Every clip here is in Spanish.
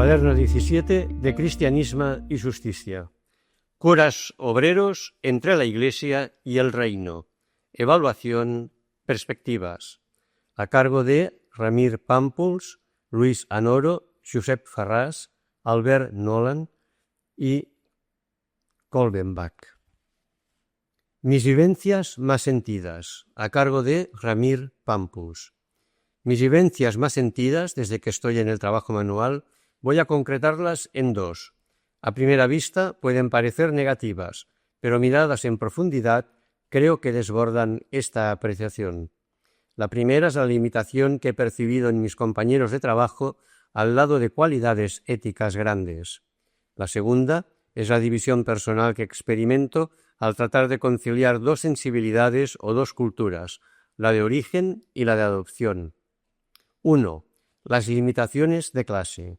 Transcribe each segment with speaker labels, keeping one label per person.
Speaker 1: Quaderno 17 de Cristianisme y Justicia. Curas obreros entre la Iglesia y el Reino. Evaluación, perspectivas. A cargo de Ramir Pàmpols, Luis Anoro, Josep Farràs, Albert Nolan y Kolbenbach. Mis vivencias más sentidas, a cargo de Ramir Pàmpols. Mis vivencias más sentidas desde que estoy en el trabajo manual voy a concretarlas en dos. A primera vista pueden parecer negativas, pero miradas en profundidad creo que desbordan esta apreciación. La primera es la limitación que he percibido en mis compañeros de trabajo al lado de cualidades éticas grandes. La segunda es la división personal que experimento al tratar de conciliar dos sensibilidades o dos culturas, la de origen y la de adopción. 1. Las limitaciones de clase.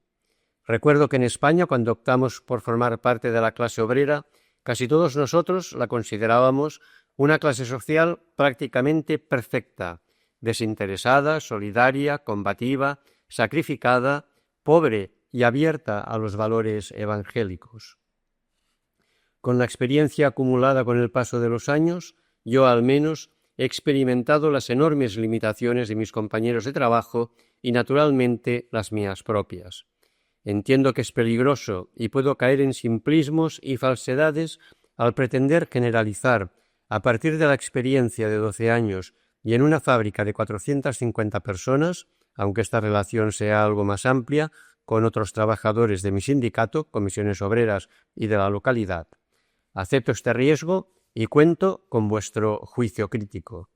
Speaker 1: Recuerdo que en España, cuando optamos por formar parte de la clase obrera, casi todos nosotros la considerábamos una clase social prácticamente perfecta, desinteresada, solidaria, combativa, sacrificada, pobre y abierta a los valores evangélicos. Con la experiencia acumulada con el paso de los años, yo al menos he experimentado las enormes limitaciones de mis compañeros de trabajo y, naturalmente, las mías propias. Entiendo que es peligroso y puedo caer en simplismos y falsedades al pretender generalizar, a partir de la experiencia de 12 años y en una fábrica de 450 personas, aunque esta relación sea algo más amplia, con otros trabajadores de mi sindicato, comisiones obreras y de la localidad. Acepto este riesgo y cuento con vuestro juicio crítico.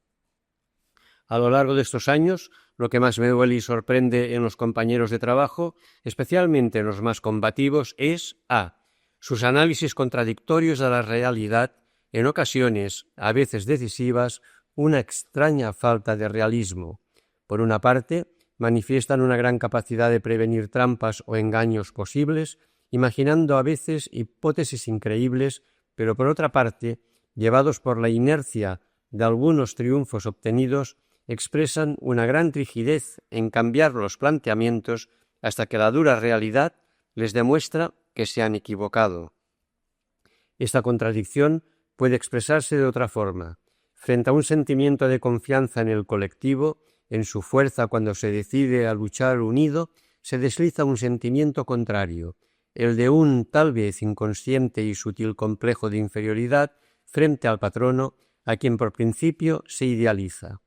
Speaker 1: A lo largo de estos años, lo que más me duele y sorprende en los compañeros de trabajo, especialmente en los más combativos, es a. Sus análisis contradictorios de la realidad, en ocasiones, a veces decisivas, una extraña falta de realismo. Por una parte, manifiestan una gran capacidad de prevenir trampas o engaños posibles, imaginando a veces hipótesis increíbles, pero por otra parte, llevados por la inercia de algunos triunfos obtenidos, expresan una gran rigidez en cambiar los planteamientos hasta que la dura realidad les demuestra que se han equivocado. Esta contradicción puede expresarse de otra forma. Frente a un sentimiento de confianza en el colectivo, en su fuerza cuando se decide a luchar unido, se desliza un sentimiento contrario, el de un tal vez inconsciente y sutil complejo de inferioridad frente al patrono a quien por principio se idealiza.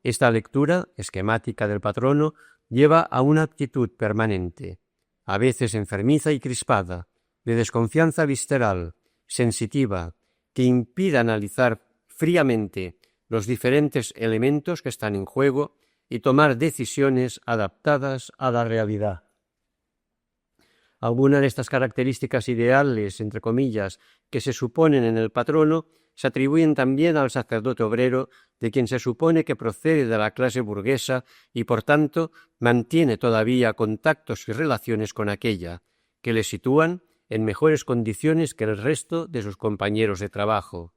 Speaker 1: Esta lectura esquemática del patrono lleva a una actitud permanente, a veces enfermiza y crispada, de desconfianza visceral, sensitiva, que impide analizar fríamente los diferentes elementos que están en juego y tomar decisiones adaptadas a la realidad. Algunas de estas características ideales, entre comillas, que se suponen en el patrono, se atribuyen también al sacerdote obrero, de quien se supone que procede de la clase burguesa y, por tanto, mantiene todavía contactos y relaciones con aquella, que le sitúan en mejores condiciones que el resto de sus compañeros de trabajo.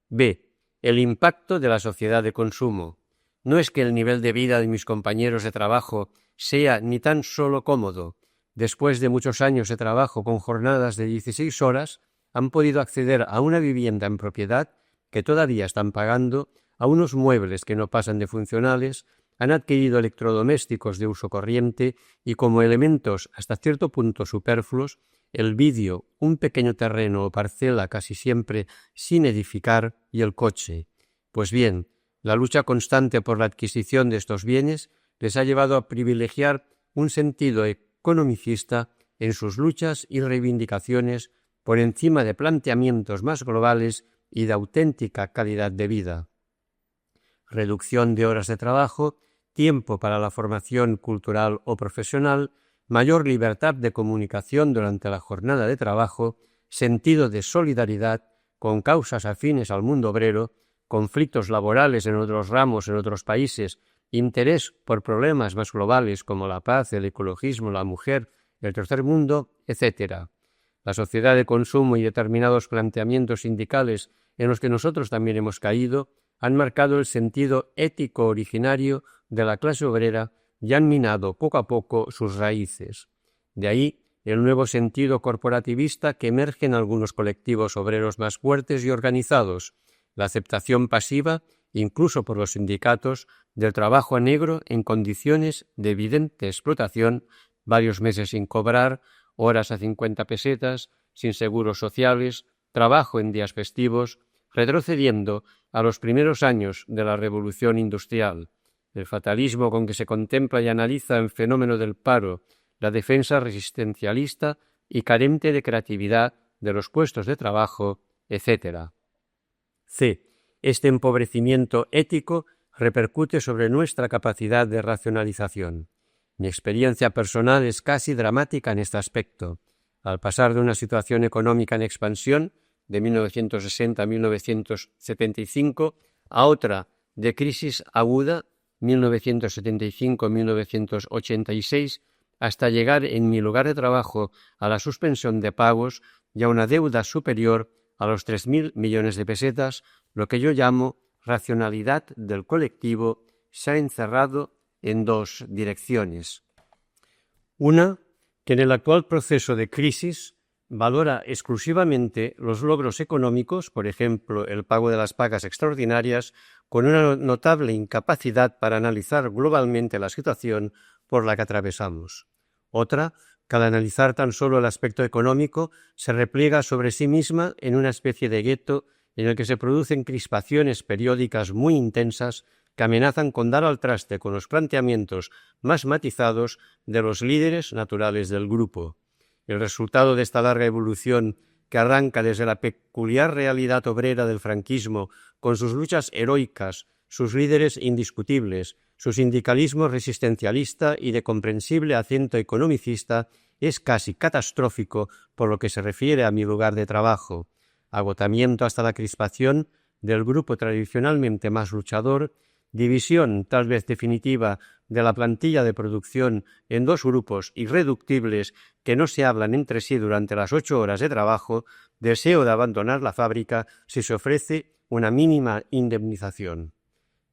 Speaker 1: B. El impacto de la sociedad de consumo. No es que el nivel de vida de mis compañeros de trabajo sea ni tan solo cómodo. Después de muchos años de trabajo con jornadas de 16 horas, han podido acceder a una vivienda en propiedad que todavía están pagando, a unos muebles que no pasan de funcionales, han adquirido electrodomésticos de uso corriente y, como elementos hasta cierto punto superfluos, el vídeo, un pequeño terreno o parcela casi siempre sin edificar y el coche. Pues bien, la lucha constante por la adquisición de estos bienes les ha llevado a privilegiar un sentido economicista en sus luchas y reivindicaciones por encima de planteamientos más globales y de auténtica calidad de vida. Reducción de horas de trabajo, tiempo para la formación cultural o profesional, mayor libertad de comunicación durante la jornada de trabajo, sentido de solidaridad con causas afines al mundo obrero, conflictos laborales en otros ramos en otros países, interés por problemas más globales como la paz, el ecologismo, la mujer, el tercer mundo, etc. La sociedad de consumo y determinados planteamientos sindicales en los que nosotros también hemos caído han marcado el sentido ético originario de la clase obrera y han minado poco a poco sus raíces. De ahí el nuevo sentido corporativista que emerge en algunos colectivos obreros más fuertes y organizados, la aceptación pasiva, incluso por los sindicatos, del trabajo a negro en condiciones de evidente explotación, varios meses sin cobrar, horas a 50 pesetas, sin seguros sociales, trabajo en días festivos, retrocediendo a los primeros años de la revolución industrial. El fatalismo con que se contempla y analiza el fenómeno del paro, la defensa resistencialista y carente de creatividad de los puestos de trabajo, etc. C. Este empobrecimiento ético repercute sobre nuestra capacidad de racionalización. Mi experiencia personal es casi dramática en este aspecto. Al pasar de una situación económica en expansión, de 1960 a 1975, a otra de crisis aguda, 1975-1986, hasta llegar en mi lugar de trabajo a la suspensión de pagos y a una deuda superior a los 3.000 millones de pesetas, lo que yo llamo racionalidad del colectivo se ha encerrado en dos direcciones. Una, que en el actual proceso de crisis valora exclusivamente los logros económicos, por ejemplo, el pago de las pagas extraordinarias, con una notable incapacidad para analizar globalmente la situación por la que atravesamos. Otra, que al analizar tan solo el aspecto económico, se repliega sobre sí misma en una especie de gueto en el que se producen crispaciones periódicas muy intensas que amenazan con dar al traste con los planteamientos más matizados de los líderes naturales del grupo. El resultado de esta larga evolución, que arranca desde la peculiar realidad obrera del franquismo, con sus luchas heroicas, sus líderes indiscutibles, su sindicalismo resistencialista y de comprensible acento economicista, es casi catastrófico por lo que se refiere a mi lugar de trabajo. Agotamiento hasta la crispación del grupo tradicionalmente más luchador, división tal vez definitiva de la plantilla de producción en dos grupos irreductibles que no se hablan entre sí durante las 8 horas de trabajo, deseo de abandonar la fábrica si se ofrece una mínima indemnización.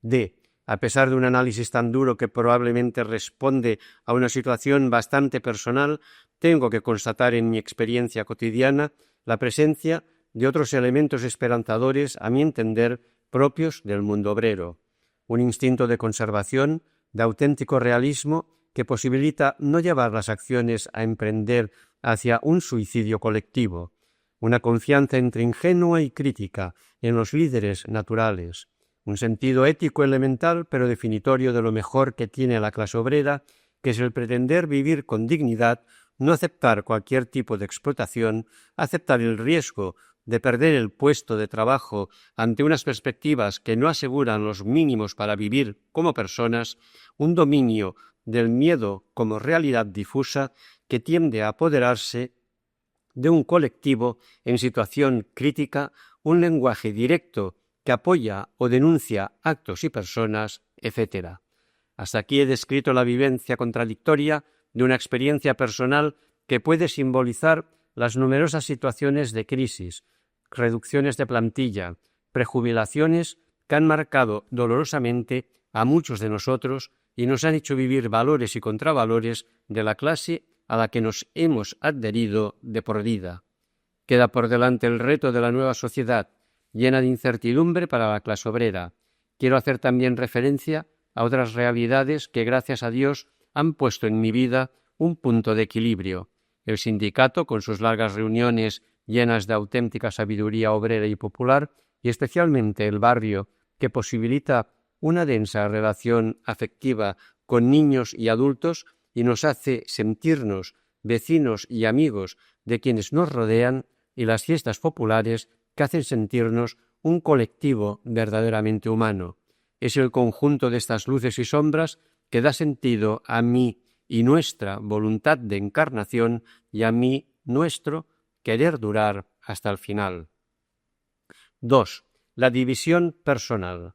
Speaker 1: D. A pesar de un análisis tan duro que probablemente responde a una situación bastante personal, tengo que constatar en mi experiencia cotidiana la presencia de otros elementos esperanzadores, a mi entender, propios del mundo obrero. Un instinto de conservación, de auténtico realismo, que posibilita no llevar las acciones a emprender hacia un suicidio colectivo. Una confianza entre ingenua y crítica en los líderes naturales. Un sentido ético elemental pero definitorio de lo mejor que tiene la clase obrera, que es el pretender vivir con dignidad, no aceptar cualquier tipo de explotación, aceptar el riesgo de perder el puesto de trabajo ante unas perspectivas que no aseguran los mínimos para vivir como personas, un dominio del miedo como realidad difusa que tiende a apoderarse de un colectivo en situación crítica, un lenguaje directo que apoya o denuncia actos y personas, etc. Hasta aquí he descrito la vivencia contradictoria de una experiencia personal que puede simbolizar las numerosas situaciones de crisis, reducciones de plantilla, prejubilaciones que han marcado dolorosamente a muchos de nosotros y nos han hecho vivir valores y contravalores de la clase a la que nos hemos adherido de por vida. Queda por delante el reto de la nueva sociedad, llena de incertidumbre para la clase obrera. Quiero hacer también referencia a otras realidades que, gracias a Dios, han puesto en mi vida un punto de equilibrio. El sindicato, con sus largas reuniones llenas de auténtica sabiduría obrera y popular, y especialmente el barrio, que posibilita una densa relación afectiva con niños y adultos y nos hace sentirnos vecinos y amigos de quienes nos rodean, y las fiestas populares que hacen sentirnos un colectivo verdaderamente humano. Es el conjunto de estas luces y sombras que da sentido a mi y nuestra voluntad de encarnación y a mi, nuestro, querer durar hasta el final. 2. La división personal.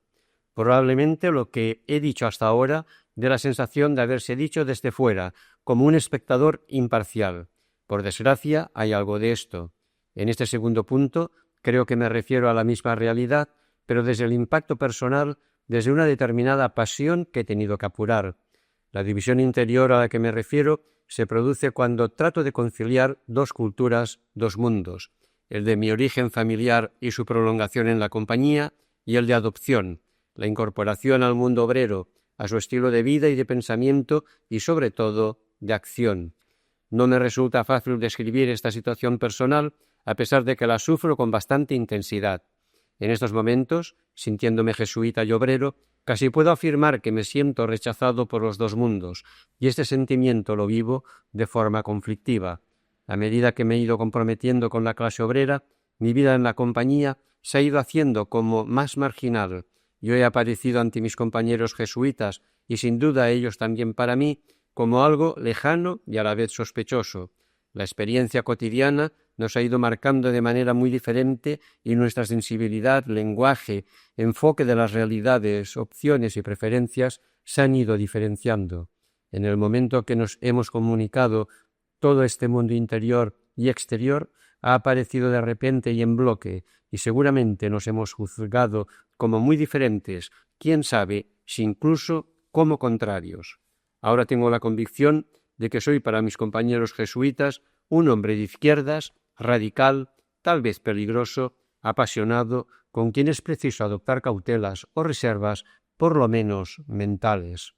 Speaker 1: Probablemente lo que he dicho hasta ahora dé la sensación de haberse dicho desde fuera, como un espectador imparcial. Por desgracia, hay algo de esto. En este segundo punto, creo que me refiero a la misma realidad, pero desde el impacto personal, desde una determinada pasión que he tenido que apurar. La división interior a la que me refiero se produce cuando trato de conciliar dos culturas, dos mundos, el de mi origen familiar y su prolongación en la compañía, y el de adopción, la incorporación al mundo obrero, a su estilo de vida y de pensamiento y, sobre todo, de acción. No me resulta fácil describir esta situación personal, a pesar de que la sufro con bastante intensidad. En estos momentos, sintiéndome jesuita y obrero, casi puedo afirmar que me siento rechazado por los dos mundos, y este sentimiento lo vivo de forma conflictiva. A medida que me he ido comprometiendo con la clase obrera, mi vida en la compañía se ha ido haciendo como más marginal. Yo he aparecido ante mis compañeros jesuitas, y sin duda ellos también para mí, como algo lejano y a la vez sospechoso. La experiencia cotidiana nos ha ido marcando de manera muy diferente y nuestra sensibilidad, lenguaje, enfoque de las realidades, opciones y preferencias se han ido diferenciando. En el momento que nos hemos comunicado todo este mundo interior y exterior, ha aparecido de repente y en bloque, y seguramente nos hemos juzgado como muy diferentes, quién sabe si incluso como contrarios. Ahora tengo la convicción de que soy para mis compañeros jesuitas un hombre de izquierdas, radical, tal vez peligroso, apasionado, con quien es preciso adoptar cautelas o reservas, por lo menos mentales.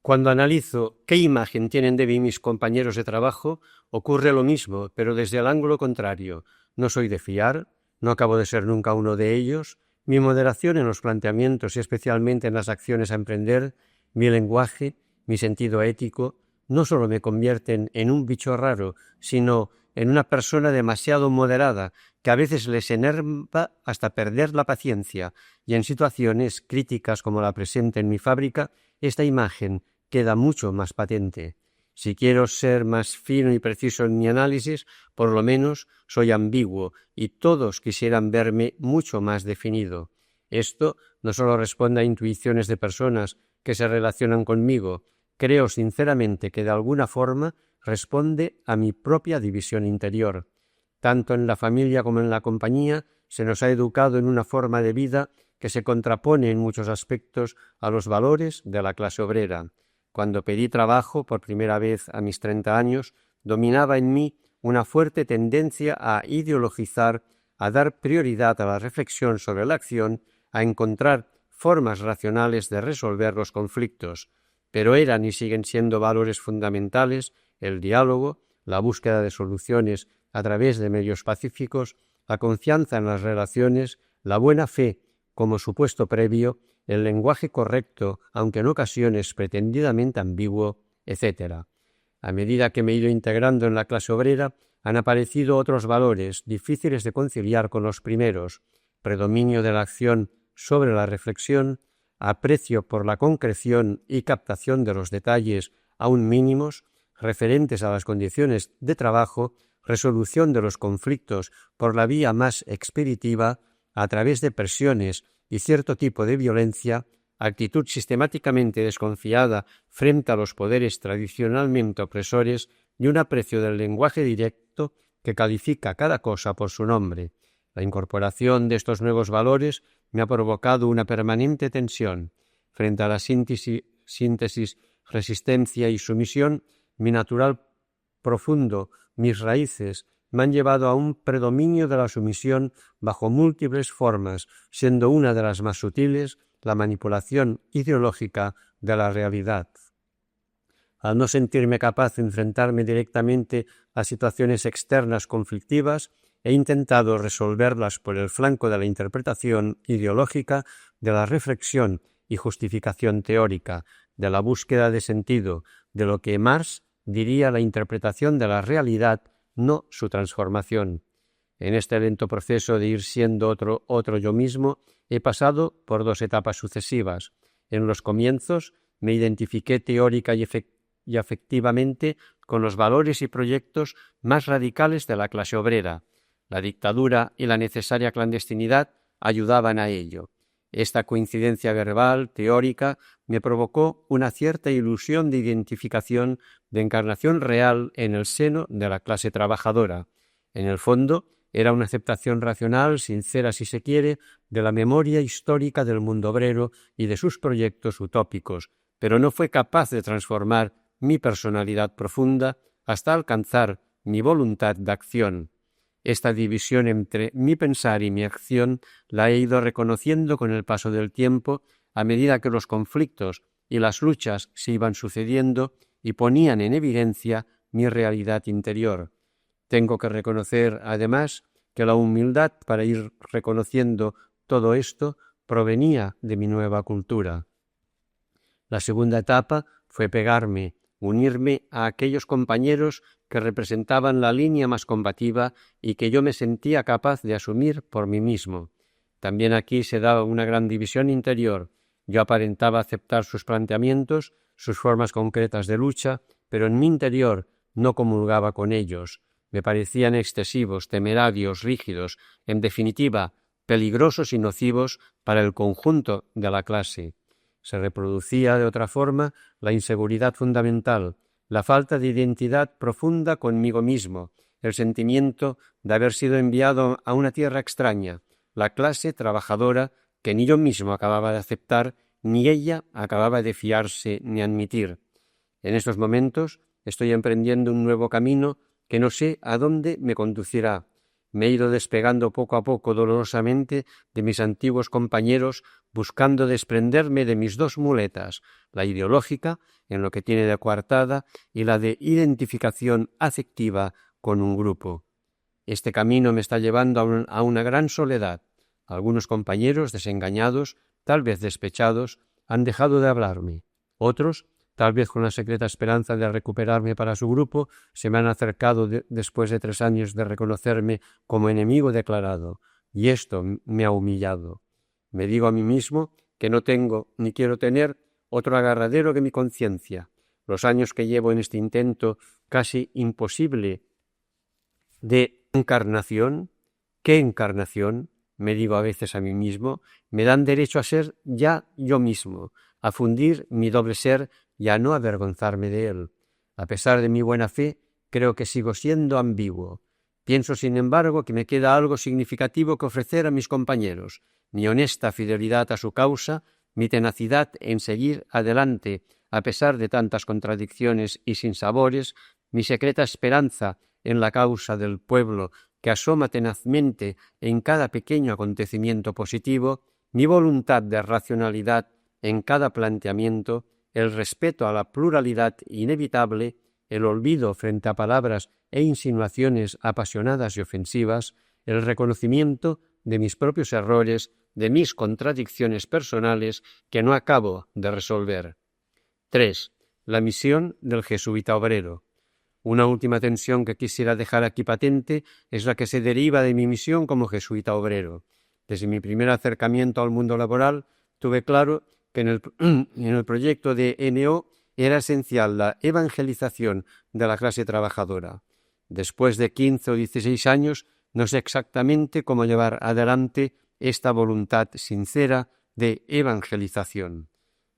Speaker 1: Cuando analizo qué imagen tienen de mí mis compañeros de trabajo, ocurre lo mismo, pero desde el ángulo contrario. No soy de fiar, no acabo de ser nunca uno de ellos, mi moderación en los planteamientos y especialmente en las acciones a emprender, mi lenguaje, mi sentido ético, no solo me convierten en un bicho raro, sino en una persona demasiado moderada, que a veces les enerva hasta perder la paciencia, y en situaciones críticas como la presente en mi fábrica, esta imagen queda mucho más patente. Si quiero ser más fino y preciso en mi análisis, por lo menos soy ambiguo, y todos quisieran verme mucho más definido. Esto no solo responde a intuiciones de personas que se relacionan conmigo, creo sinceramente que de alguna forma responde a mi propia división interior. Tanto en la familia como en la compañía se nos ha educado en una forma de vida que se contrapone en muchos aspectos a los valores de la clase obrera. Cuando pedí trabajo por primera vez a mis 30 años, dominaba en mí una fuerte tendencia a ideologizar, a dar prioridad a la reflexión sobre la acción, a encontrar formas racionales de resolver los conflictos. Pero eran y siguen siendo valores fundamentales el diálogo, la búsqueda de soluciones a través de medios pacíficos, la confianza en las relaciones, la buena fe como supuesto previo, el lenguaje correcto, aunque en ocasiones pretendidamente ambiguo, etc. A medida que me he ido integrando en la clase obrera, han aparecido otros valores difíciles de conciliar con los primeros: predominio de la acción sobre la reflexión, aprecio por la concreción y captación de los detalles aún mínimos, referentes a las condiciones de trabajo, resolución de los conflictos por la vía más expeditiva, a través de presiones y cierto tipo de violencia, actitud sistemáticamente desconfiada frente a los poderes tradicionalmente opresores y un aprecio del lenguaje directo que califica cada cosa por su nombre. La incorporación de estos nuevos valores me ha provocado una permanente tensión. Frente a la síntesis, resistencia y sumisión, mi natural profundo, mis raíces, me han llevado a un predominio de la sumisión bajo múltiples formas, siendo una de las más sutiles la manipulación ideológica de la realidad. Al no sentirme capaz de enfrentarme directamente a situaciones externas conflictivas, he intentado resolverlas por el flanco de la interpretación ideológica, de la reflexión y justificación teórica, de la búsqueda de sentido, de lo que Marx diría la interpretación de la realidad, no su transformación. En este lento proceso de ir siendo otro yo mismo, he pasado por dos etapas sucesivas. En los comienzos me identifiqué teórica y afectivamente con los valores y proyectos más radicales de la clase obrera. La dictadura y la necesaria clandestinidad ayudaban a ello. Esta coincidencia verbal, teórica, me provocó una cierta ilusión de identificación, de encarnación real en el seno de la clase trabajadora. En el fondo, era una aceptación racional, sincera si se quiere, de la memoria histórica del mundo obrero y de sus proyectos utópicos, pero no fue capaz de transformar mi personalidad profunda hasta alcanzar mi voluntad de acción. Esta división entre mi pensar y mi acción la he ido reconociendo con el paso del tiempo a medida que los conflictos y las luchas se iban sucediendo y ponían en evidencia mi realidad interior. Tengo que reconocer, además, que la humildad para ir reconociendo todo esto provenía de mi nueva cultura. La segunda etapa fue unirme a aquellos compañeros que representaban la línea más combativa y que yo me sentía capaz de asumir por mí mismo. También aquí se daba una gran división interior. Yo aparentaba aceptar sus planteamientos, sus formas concretas de lucha, pero en mi interior no comulgaba con ellos. Me parecían excesivos, temerarios, rígidos, en definitiva, peligrosos y nocivos para el conjunto de la clase. Se reproducía de otra forma la inseguridad fundamental, la falta de identidad profunda conmigo mismo, el sentimiento de haber sido enviado a una tierra extraña, la clase trabajadora que ni yo mismo acababa de aceptar, ni ella acababa de fiarse ni admitir. En estos momentos estoy emprendiendo un nuevo camino que no sé a dónde me conducirá. Me he ido despegando poco a poco dolorosamente de mis antiguos compañeros, buscando desprenderme de mis dos muletas, la ideológica, en lo que tiene de coartada, y la de identificación afectiva con un grupo. Este camino me está llevando a una gran soledad. Algunos compañeros, desengañados, tal vez despechados, han dejado de hablarme. Otros, tal vez con la secreta esperanza de recuperarme para su grupo, se me han acercado después de 3 años de reconocerme como enemigo declarado, y esto me ha humillado. Me digo a mí mismo que no tengo ni quiero tener otro agarradero que mi conciencia. Los años que llevo en este intento casi imposible de encarnación, ¿qué encarnación?, me digo a veces a mí mismo, me dan derecho a ser ya yo mismo, a fundir mi doble ser y a no avergonzarme de él. A pesar de mi buena fe, creo que sigo siendo ambiguo. Pienso, sin embargo, que me queda algo significativo que ofrecer a mis compañeros, mi honesta fidelidad a su causa, mi tenacidad en seguir adelante a pesar de tantas contradicciones y sinsabores, mi secreta esperanza en la causa del pueblo que asoma tenazmente en cada pequeño acontecimiento positivo, mi voluntad de racionalidad en cada planteamiento, el respeto a la pluralidad inevitable, el olvido frente a palabras e insinuaciones apasionadas y ofensivas, el reconocimiento de mis propios errores, de mis contradicciones personales que no acabo de resolver. 3. La misión del jesuita obrero. Una última tensión que quisiera dejar aquí patente es la que se deriva de mi misión como jesuita obrero. Desde mi primer acercamiento al mundo laboral tuve claro que en el proyecto de NO era esencial la evangelización de la clase trabajadora. Después de 15 o 16 años, no sé exactamente cómo llevar adelante esta voluntad sincera de evangelización.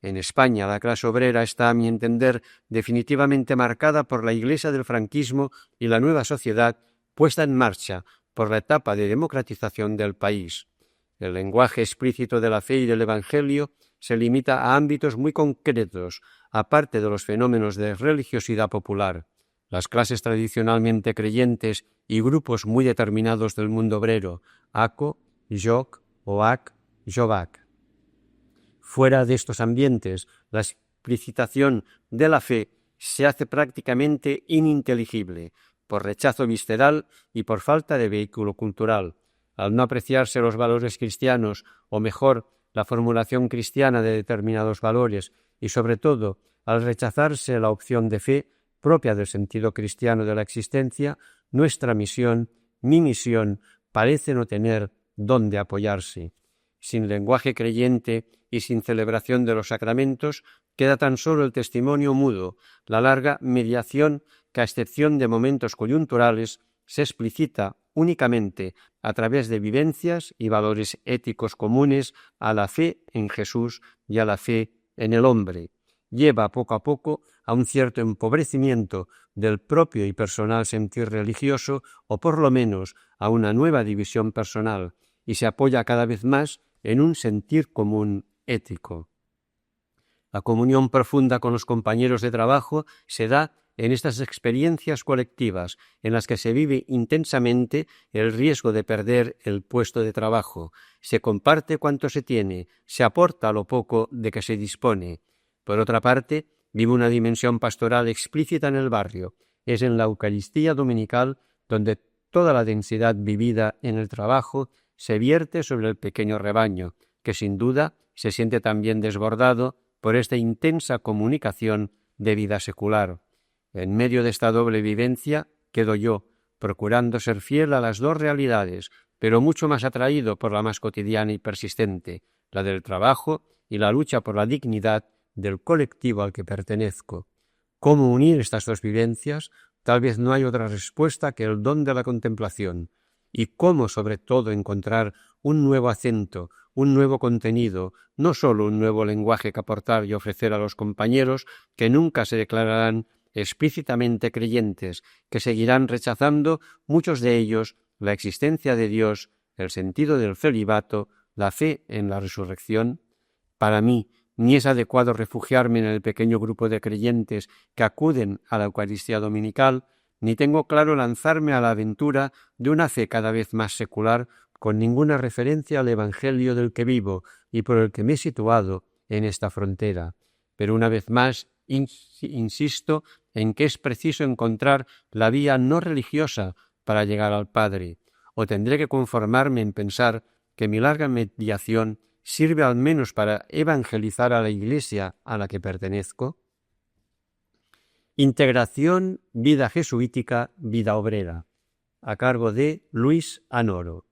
Speaker 1: En España, la clase obrera está, a mi entender, definitivamente marcada por la Iglesia del franquismo y la nueva sociedad puesta en marcha por la etapa de democratización del país. El lenguaje explícito de la fe y del Evangelio se limita a ámbitos muy concretos, aparte de los fenómenos de religiosidad popular. Las clases tradicionalmente creyentes y grupos muy determinados del mundo obrero, ACO, JOC, OAC, JOVAC. Fuera de estos ambientes, la explicitación de la fe se hace prácticamente ininteligible, por rechazo visceral y por falta de vehículo cultural. Al no apreciarse los valores cristianos, o mejor, la formulación cristiana de determinados valores, y sobre todo, al rechazarse la opción de fe propia del sentido cristiano de la existencia, nuestra misión, mi misión, parece no tener dónde apoyarse. Sin lenguaje creyente y sin celebración de los sacramentos, queda tan solo el testimonio mudo, la larga mediación que, a excepción de momentos coyunturales, se explicita únicamente a través de vivencias y valores éticos comunes a la fe en Jesús y a la fe en el hombre. Lleva poco a poco a un cierto empobrecimiento del propio y personal sentir religioso, o por lo menos a una nueva división personal, y se apoya cada vez más en un sentir común ético. La comunión profunda con los compañeros de trabajo se da en estas experiencias colectivas en las que se vive intensamente el riesgo de perder el puesto de trabajo, se comparte cuanto se tiene, se aporta lo poco de que se dispone. Por otra parte, vive una dimensión pastoral explícita en el barrio. Es en la Eucaristía dominical donde toda la densidad vivida en el trabajo se vierte sobre el pequeño rebaño, que sin duda se siente también desbordado por esta intensa comunicación de vida secular. En medio de esta doble vivencia quedo yo, procurando ser fiel a las dos realidades, pero mucho más atraído por la más cotidiana y persistente, la del trabajo y la lucha por la dignidad del colectivo al que pertenezco. ¿Cómo unir estas dos vivencias? Tal vez no hay otra respuesta que el don de la contemplación. Y cómo, sobre todo, encontrar un nuevo acento, un nuevo contenido, no solo un nuevo lenguaje que aportar y ofrecer a los compañeros que nunca se declararán explícitamente creyentes, que seguirán rechazando, muchos de ellos, la existencia de Dios, el sentido del celibato, la fe en la resurrección. Para mí, ni es adecuado refugiarme en el pequeño grupo de creyentes que acuden a la Eucaristía dominical, ni tengo claro lanzarme a la aventura de una fe cada vez más secular, con ninguna referencia al Evangelio del que vivo y por el que me he situado en esta frontera. Pero una vez más, insisto en que es preciso encontrar la vía no religiosa para llegar al Padre, o tendré que conformarme en pensar que mi larga mediación sirve al menos para evangelizar a la Iglesia a la que pertenezco. Integración, vida jesuítica, vida obrera, a cargo de Luis Anoro.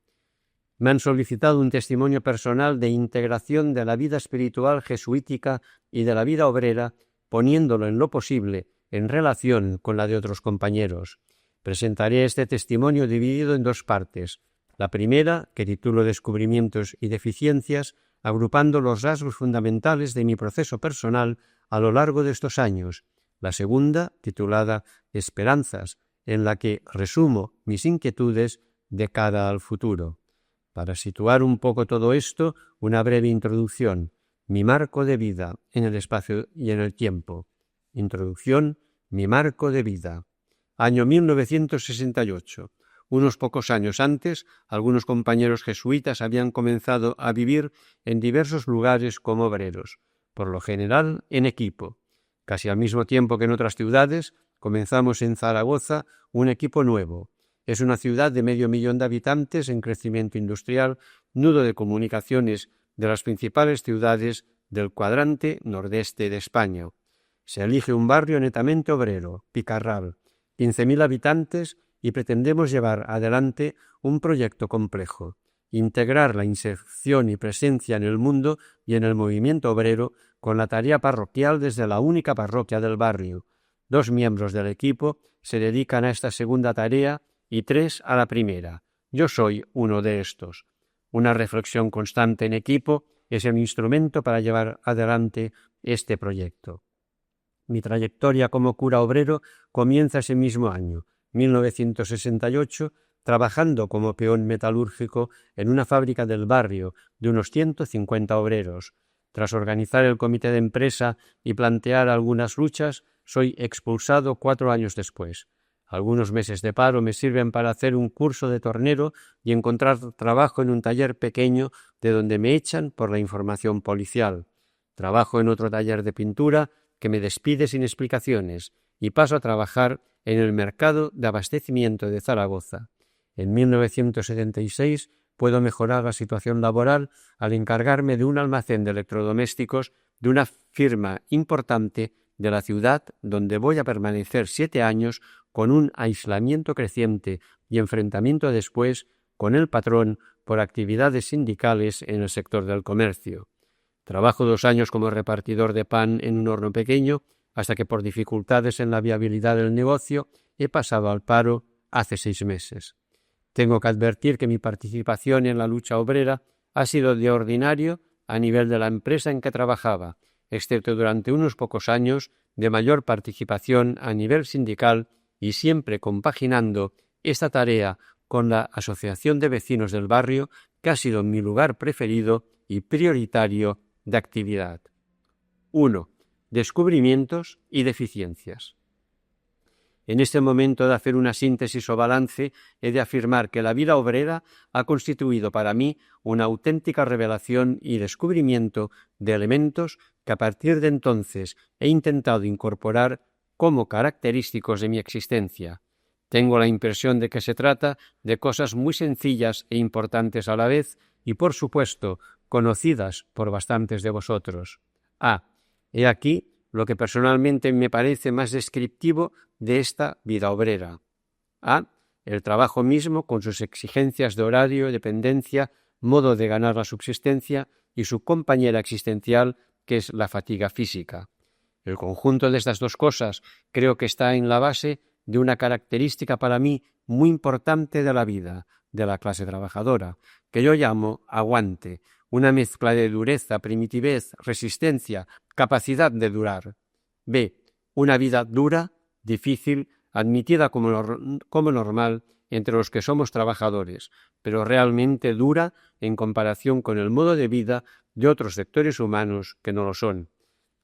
Speaker 1: Me han solicitado un testimonio personal de integración de la vida espiritual jesuítica y de la vida obrera, poniéndolo en lo posible en relación con la de otros compañeros. Presentaré este testimonio dividido en dos partes. La primera, que titulo Descubrimientos y deficiencias, agrupando los rasgos fundamentales de mi proceso personal a lo largo de estos años. La segunda, titulada Esperanzas, en la que resumo mis inquietudes de cara al futuro. Para situar un poco todo esto, una breve introducción. Mi marco de vida en el espacio y en el tiempo. Introducción, mi marco de vida. Año 1968. Unos pocos años antes, algunos compañeros jesuitas habían comenzado a vivir en diversos lugares como obreros, por lo general en equipo. Casi al mismo tiempo que en otras ciudades, comenzamos en Zaragoza un equipo nuevo. Es una ciudad de 500.000 de habitantes en crecimiento industrial, nudo de comunicaciones de las principales ciudades del cuadrante nordeste de España. Se elige un barrio netamente obrero, Picarral, 15.000 habitantes, y pretendemos llevar adelante un proyecto complejo, integrar la inserción y presencia en el mundo y en el movimiento obrero con la tarea parroquial desde la única parroquia del barrio. 2 miembros del equipo se dedican a esta segunda tarea y 3 a la primera. Yo soy uno de estos. Una reflexión constante en equipo es el instrumento para llevar adelante este proyecto. Mi trayectoria como cura obrero comienza ese mismo año, 1968, trabajando como peón metalúrgico en una fábrica del barrio de unos 150 obreros. Tras organizar el comité de empresa y plantear algunas luchas, soy expulsado 4 años después. Algunos meses de paro me sirven para hacer un curso de tornero y encontrar trabajo en un taller pequeño de donde me echan por la información policial. Trabajo en otro taller de pintura que me despide sin explicaciones y paso a trabajar en el mercado de abastecimiento de Zaragoza. En 1976 puedo mejorar la situación laboral al encargarme de un almacén de electrodomésticos de una firma importante de la ciudad donde voy a permanecer 7 años con un aislamiento creciente y enfrentamiento después con el patrón por actividades sindicales en el sector del comercio. Trabajo 2 años como repartidor de pan en un horno pequeño hasta que por dificultades en la viabilidad del negocio he pasado al paro hace 6 meses. Tengo que advertir que mi participación en la lucha obrera ha sido de ordinario a nivel de la empresa en que trabajaba, excepto durante unos pocos años de mayor participación a nivel sindical y siempre compaginando esta tarea con la Asociación de Vecinos del Barrio, que ha sido mi lugar preferido y prioritario de actividad. 1. descubrimientos y deficiencias. En este momento de hacer una síntesis o balance, he de afirmar que la vida obrera ha constituido para mí una auténtica revelación y descubrimiento de elementos que a partir de entonces he intentado incorporar como característicos de mi existencia. Tengo la impresión de que se trata de cosas muy sencillas e importantes a la vez y, por supuesto, conocidas por bastantes de vosotros. He aquí lo que personalmente me parece más descriptivo de esta vida obrera. El trabajo mismo, con sus exigencias de horario, dependencia, modo de ganar la subsistencia y su compañera existencial, que es la fatiga física. El conjunto de estas dos cosas creo que está en la base de una característica para mí muy importante de la vida, de la clase trabajadora, que yo llamo aguante, una mezcla de dureza, primitivez, resistencia, capacidad de durar. Una vida dura, difícil, admitida como normal entre los que somos trabajadores, pero realmente dura en comparación con el modo de vida de otros sectores humanos que no lo son.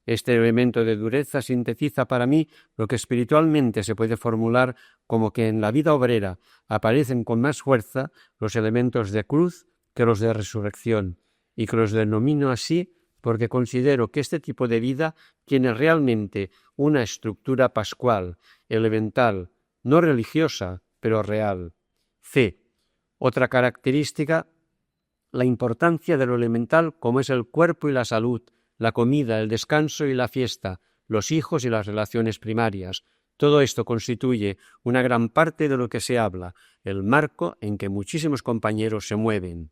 Speaker 1: Este elemento de dureza sintetiza para mí lo que espiritualmente se puede formular como que en la vida obrera aparecen con más fuerza los elementos de cruz que los de resurrección, y que los denomino así porque considero que este tipo de vida tiene realmente una estructura pascual, elemental, no religiosa, pero real. Otra característica, la importancia de lo elemental como es el cuerpo y la salud, la comida, el descanso y la fiesta, los hijos y las relaciones primarias. Todo esto constituye una gran parte de lo que se habla, el marco en que muchísimos compañeros se mueven.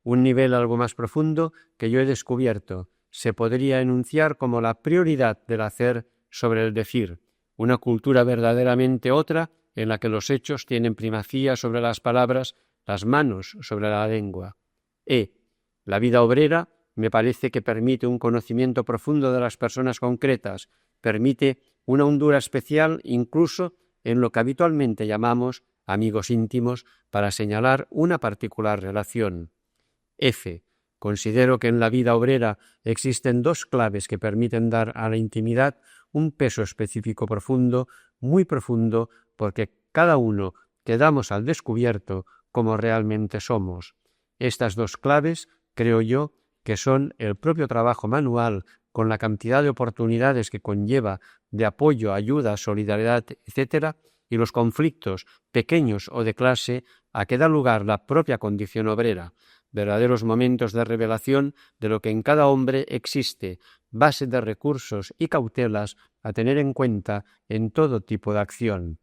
Speaker 1: Un nivel algo más profundo que yo he descubierto, se podría enunciar como la prioridad del hacer sobre el decir, una cultura verdaderamente otra en la que los hechos tienen primacía sobre las palabras, las manos sobre la lengua. La vida obrera me parece que permite un conocimiento profundo de las personas concretas, permite una hondura especial incluso en lo que habitualmente llamamos amigos íntimos para señalar una particular relación. Considero que en la vida obrera existen dos claves que permiten dar a la intimidad un peso específico profundo, muy profundo, porque cada uno quedamos al descubierto como realmente somos. Estas dos claves, creo yo, que son el propio trabajo manual, con la cantidad de oportunidades que conlleva de apoyo, ayuda, solidaridad, etc., y los conflictos, pequeños o de clase, a que da lugar la propia condición obrera, verdaderos momentos de revelación de lo que en cada hombre existe, base de recursos y cautelas a tener en cuenta en todo tipo de acción.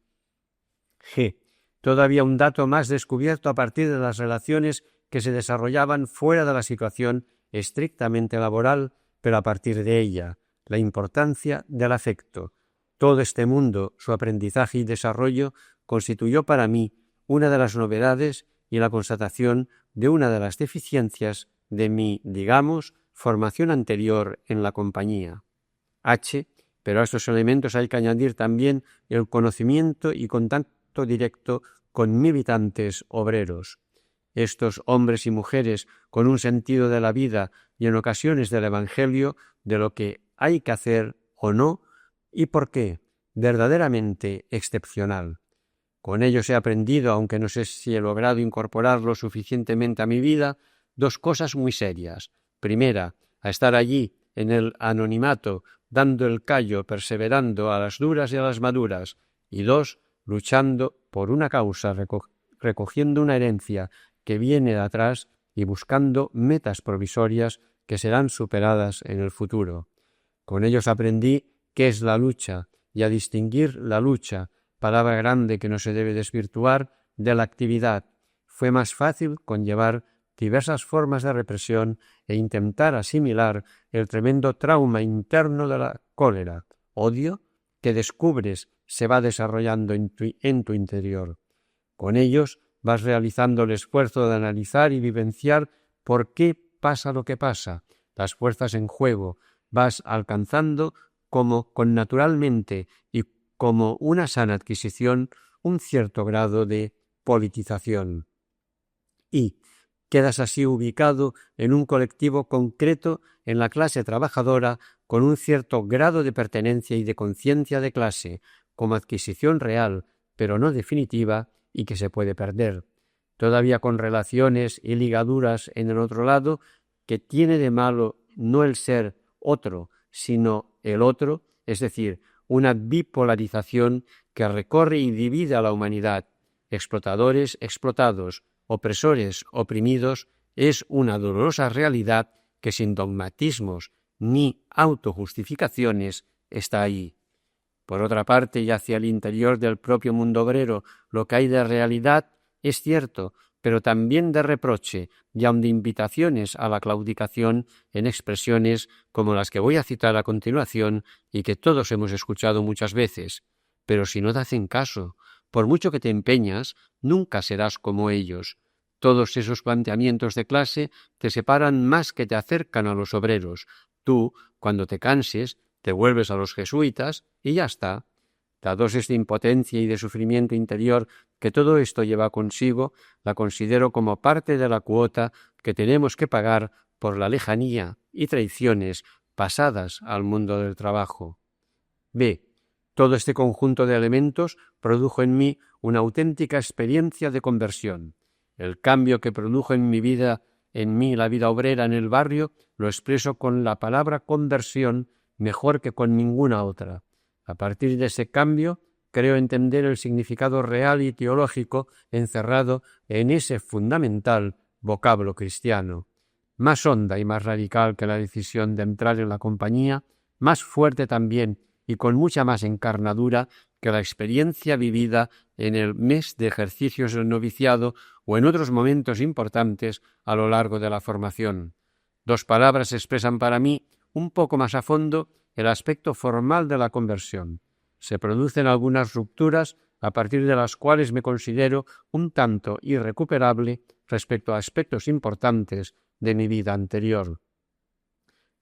Speaker 1: Todavía un dato más descubierto a partir de las relaciones que se desarrollaban fuera de la situación estrictamente laboral, pero a partir de ella, la importancia del afecto. Todo este mundo, su aprendizaje y desarrollo, constituyó para mí una de las novedades y la constatación de una de las deficiencias de mi, digamos, formación anterior en la compañía. Pero a estos elementos hay que añadir también el conocimiento y contacto directo con militantes obreros. Estos hombres y mujeres con un sentido de la vida y en ocasiones del Evangelio, de lo que hay que hacer o no, y por qué, verdaderamente excepcional. Con ellos he aprendido, aunque no sé si he logrado incorporarlo suficientemente a mi vida, dos cosas muy serias. Primera, a estar allí, en el anonimato, dando el callo, perseverando a las duras y a las maduras. Y dos, luchando por una causa, recogiendo una herencia que viene de atrás y buscando metas provisorias que serán superadas en el futuro. Con ellos aprendí qué es la lucha y a distinguir la lucha, palabra grande que no se debe desvirtuar, de la actividad. Fue más fácil conllevar diversas formas de represión e intentar asimilar el tremendo trauma interno de la cólera, odio, que descubres se va desarrollando en tu interior. Con ellos vas realizando el esfuerzo de analizar y vivenciar por qué pasa lo que pasa, las fuerzas en juego, vas alcanzando como connaturalmente y como una sana adquisición un cierto grado de politización. Y, Quedas así ubicado en un colectivo concreto en la clase trabajadora con un cierto grado de pertenencia y de conciencia de clase, como adquisición real, pero no definitiva, y que se puede perder. Todavía con relaciones y ligaduras en el otro lado, que tiene de malo no el ser otro, sino el otro, es decir, una bipolarización que recorre y divide a la humanidad, explotadores, explotados, opresores, oprimidos, es una dolorosa realidad que sin dogmatismos ni autojustificaciones está ahí. Por otra parte, y hacia el interior del propio mundo obrero, lo que hay de realidad es cierto, pero también de reproche y aun de invitaciones a la claudicación en expresiones como las que voy a citar a continuación y que todos hemos escuchado muchas veces. Pero si no te hacen caso, por mucho que te empeñas, nunca serás como ellos. Todos esos planteamientos de clase te separan más que te acercan a los obreros. Tú, cuando te canses, te vuelves a los jesuitas y ya está. La dosis de impotencia y de sufrimiento interior que todo esto lleva consigo, la considero como parte de la cuota que tenemos que pagar por la lejanía y traiciones pasadas al mundo del trabajo. B. Todo este conjunto de elementos produjo en mí una auténtica experiencia de conversión. El cambio que produjo en mí la vida obrera en el barrio, lo expreso con la palabra conversión mejor que con ninguna otra. A partir de ese cambio, creo entender el significado real y teológico encerrado en ese fundamental vocablo cristiano. Más honda y más radical que la decisión de entrar en la compañía, más fuerte también y con mucha más encarnadura que la experiencia vivida en el mes de ejercicios del noviciado o en otros momentos importantes a lo largo de la formación. Dos palabras expresan para mí un poco más a fondo el aspecto formal de la conversión. Se producen algunas rupturas a partir de las cuales me considero un tanto irrecuperable respecto a aspectos importantes de mi vida anterior.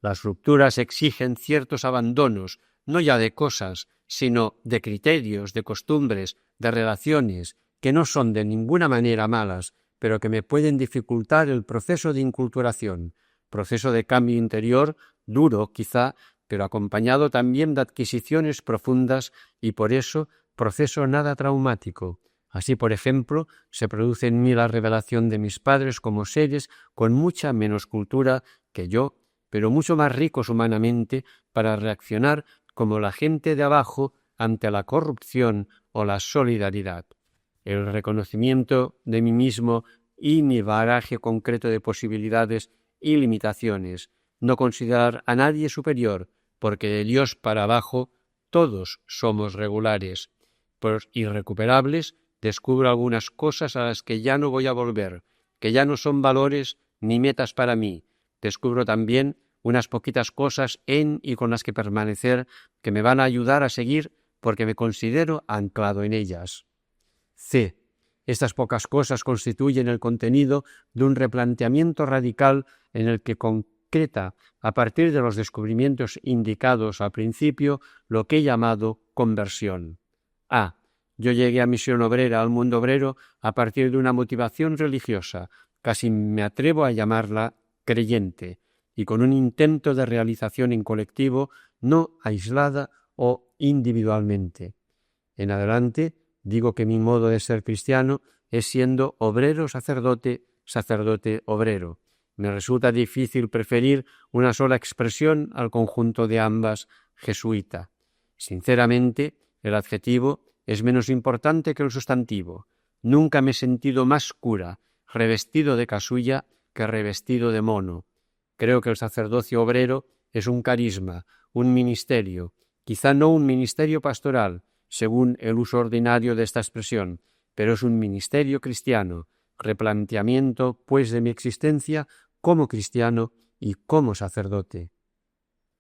Speaker 1: Las rupturas exigen ciertos abandonos, no ya de cosas, sino de criterios, de costumbres, de relaciones, que no son de ninguna manera malas, pero que me pueden dificultar el proceso de inculturación, proceso de cambio interior, duro quizá, pero acompañado también de adquisiciones profundas y por eso proceso nada traumático. Así, por ejemplo, se produce en mí la revelación de mis padres como seres con mucha menos cultura que yo, pero mucho más ricos humanamente para reaccionar como la gente de abajo ante la corrupción o la solidaridad. El reconocimiento de mí mismo y mi bagaje concreto de posibilidades y limitaciones, no considerar a nadie superior, porque de Dios para abajo todos somos regulares. Por irrecuperables descubro algunas cosas a las que ya no voy a volver, que ya no son valores ni metas para mí. Descubro también unas poquitas cosas en y con las que permanecer que me van a ayudar a seguir porque me considero anclado en ellas. C. Estas pocas cosas constituyen el contenido de un replanteamiento radical en el que concreta, a partir de los descubrimientos indicados al principio, lo que he llamado conversión. A. Yo llegué a Misión Obrera, al mundo obrero, a partir de una motivación religiosa, casi me atrevo a llamarla creyente, y con un intento de realización en colectivo, no aislada o individualmente. En adelante, digo que mi modo de ser cristiano es siendo obrero-sacerdote, sacerdote-obrero. Me resulta difícil preferir una sola expresión al conjunto de ambas, jesuita. Sinceramente, el adjetivo es menos importante que el sustantivo. Nunca me he sentido más cura, revestido de casulla, que revestido de mono. Creo que el sacerdocio obrero es un carisma, un ministerio, quizá no un ministerio pastoral, según el uso ordinario de esta expresión, pero es un ministerio cristiano, replanteamiento, pues, de mi existencia como cristiano y como sacerdote.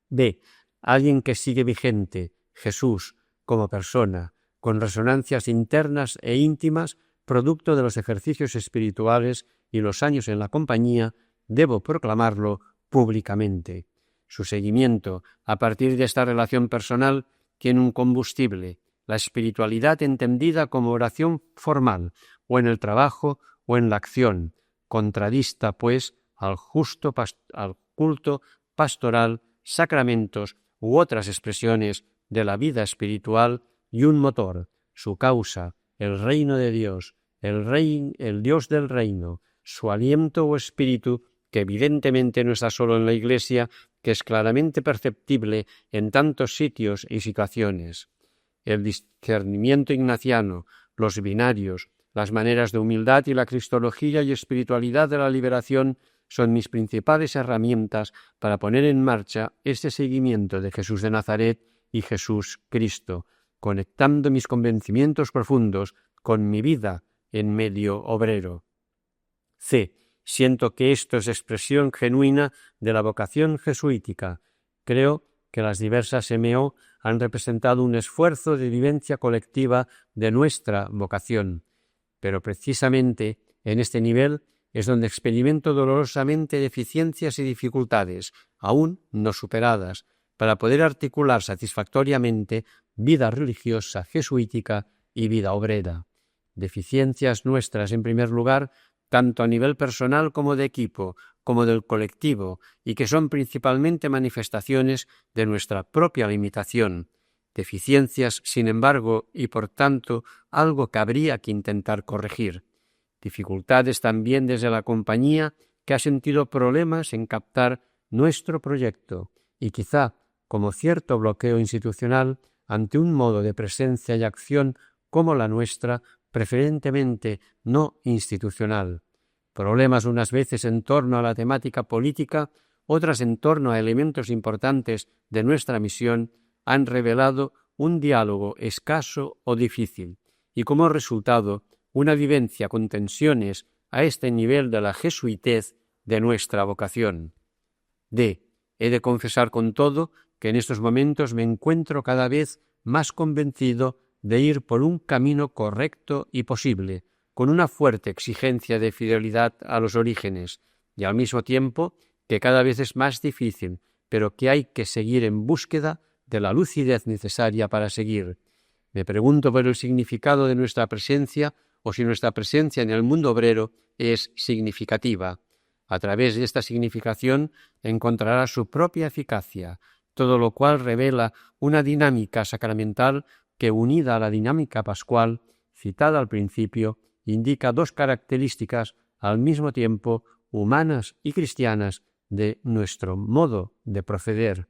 Speaker 1: B. Alguien que sigue vigente, Jesús, como persona, con resonancias internas e íntimas, producto de los ejercicios espirituales y los años en la compañía, debo proclamarlo públicamente. Su seguimiento, a partir de esta relación personal, tiene un combustible, la espiritualidad entendida como oración formal, o en el trabajo o en la acción, contradista, pues, al culto pastoral, sacramentos u otras expresiones de la vida espiritual, y un motor, su causa, el reino de Dios, el Dios del reino, su aliento o espíritu, que evidentemente no está solo en la Iglesia, que es claramente perceptible en tantos sitios y situaciones. El discernimiento ignaciano, los binarios, las maneras de humildad y la cristología y espiritualidad de la liberación son mis principales herramientas para poner en marcha este seguimiento de Jesús de Nazaret y Jesús Cristo, conectando mis convencimientos profundos con mi vida en medio obrero. C. Siento que esto es expresión genuina de la vocación jesuítica. Creo que las diversas MO han representado un esfuerzo de vivencia colectiva de nuestra vocación, pero precisamente en este nivel es donde experimento dolorosamente deficiencias y dificultades, aún no superadas, para poder articular satisfactoriamente vida religiosa jesuítica y vida obrera. Deficiencias nuestras, en primer lugar, tanto a nivel personal como de equipo, como del colectivo, y que son principalmente manifestaciones de nuestra propia limitación. Deficiencias, sin embargo, y por tanto, algo que habría que intentar corregir. Dificultades también desde la compañía, que ha sentido problemas en captar nuestro proyecto, y quizá, como cierto bloqueo institucional, ante un modo de presencia y acción como la nuestra, preferentemente no institucional. Problemas unas veces en torno a la temática política, otras en torno a elementos importantes de nuestra misión, han revelado un diálogo escaso o difícil, y como resultado, una vivencia con tensiones a este nivel de la jesuitez de nuestra vocación. D. He de confesar con todo que en estos momentos me encuentro cada vez más convencido de ir por un camino correcto y posible, con una fuerte exigencia de fidelidad a los orígenes, y al mismo tiempo que cada vez es más difícil, pero que hay que seguir en búsqueda de la lucidez necesaria para seguir. Me pregunto por el significado de nuestra presencia, o si nuestra presencia en el mundo obrero es significativa. A través de esta significación encontrará su propia eficacia, todo lo cual revela una dinámica sacramental que, unida a la dinámica pascual, citada al principio, indica dos características al mismo tiempo humanas y cristianas de nuestro modo de proceder.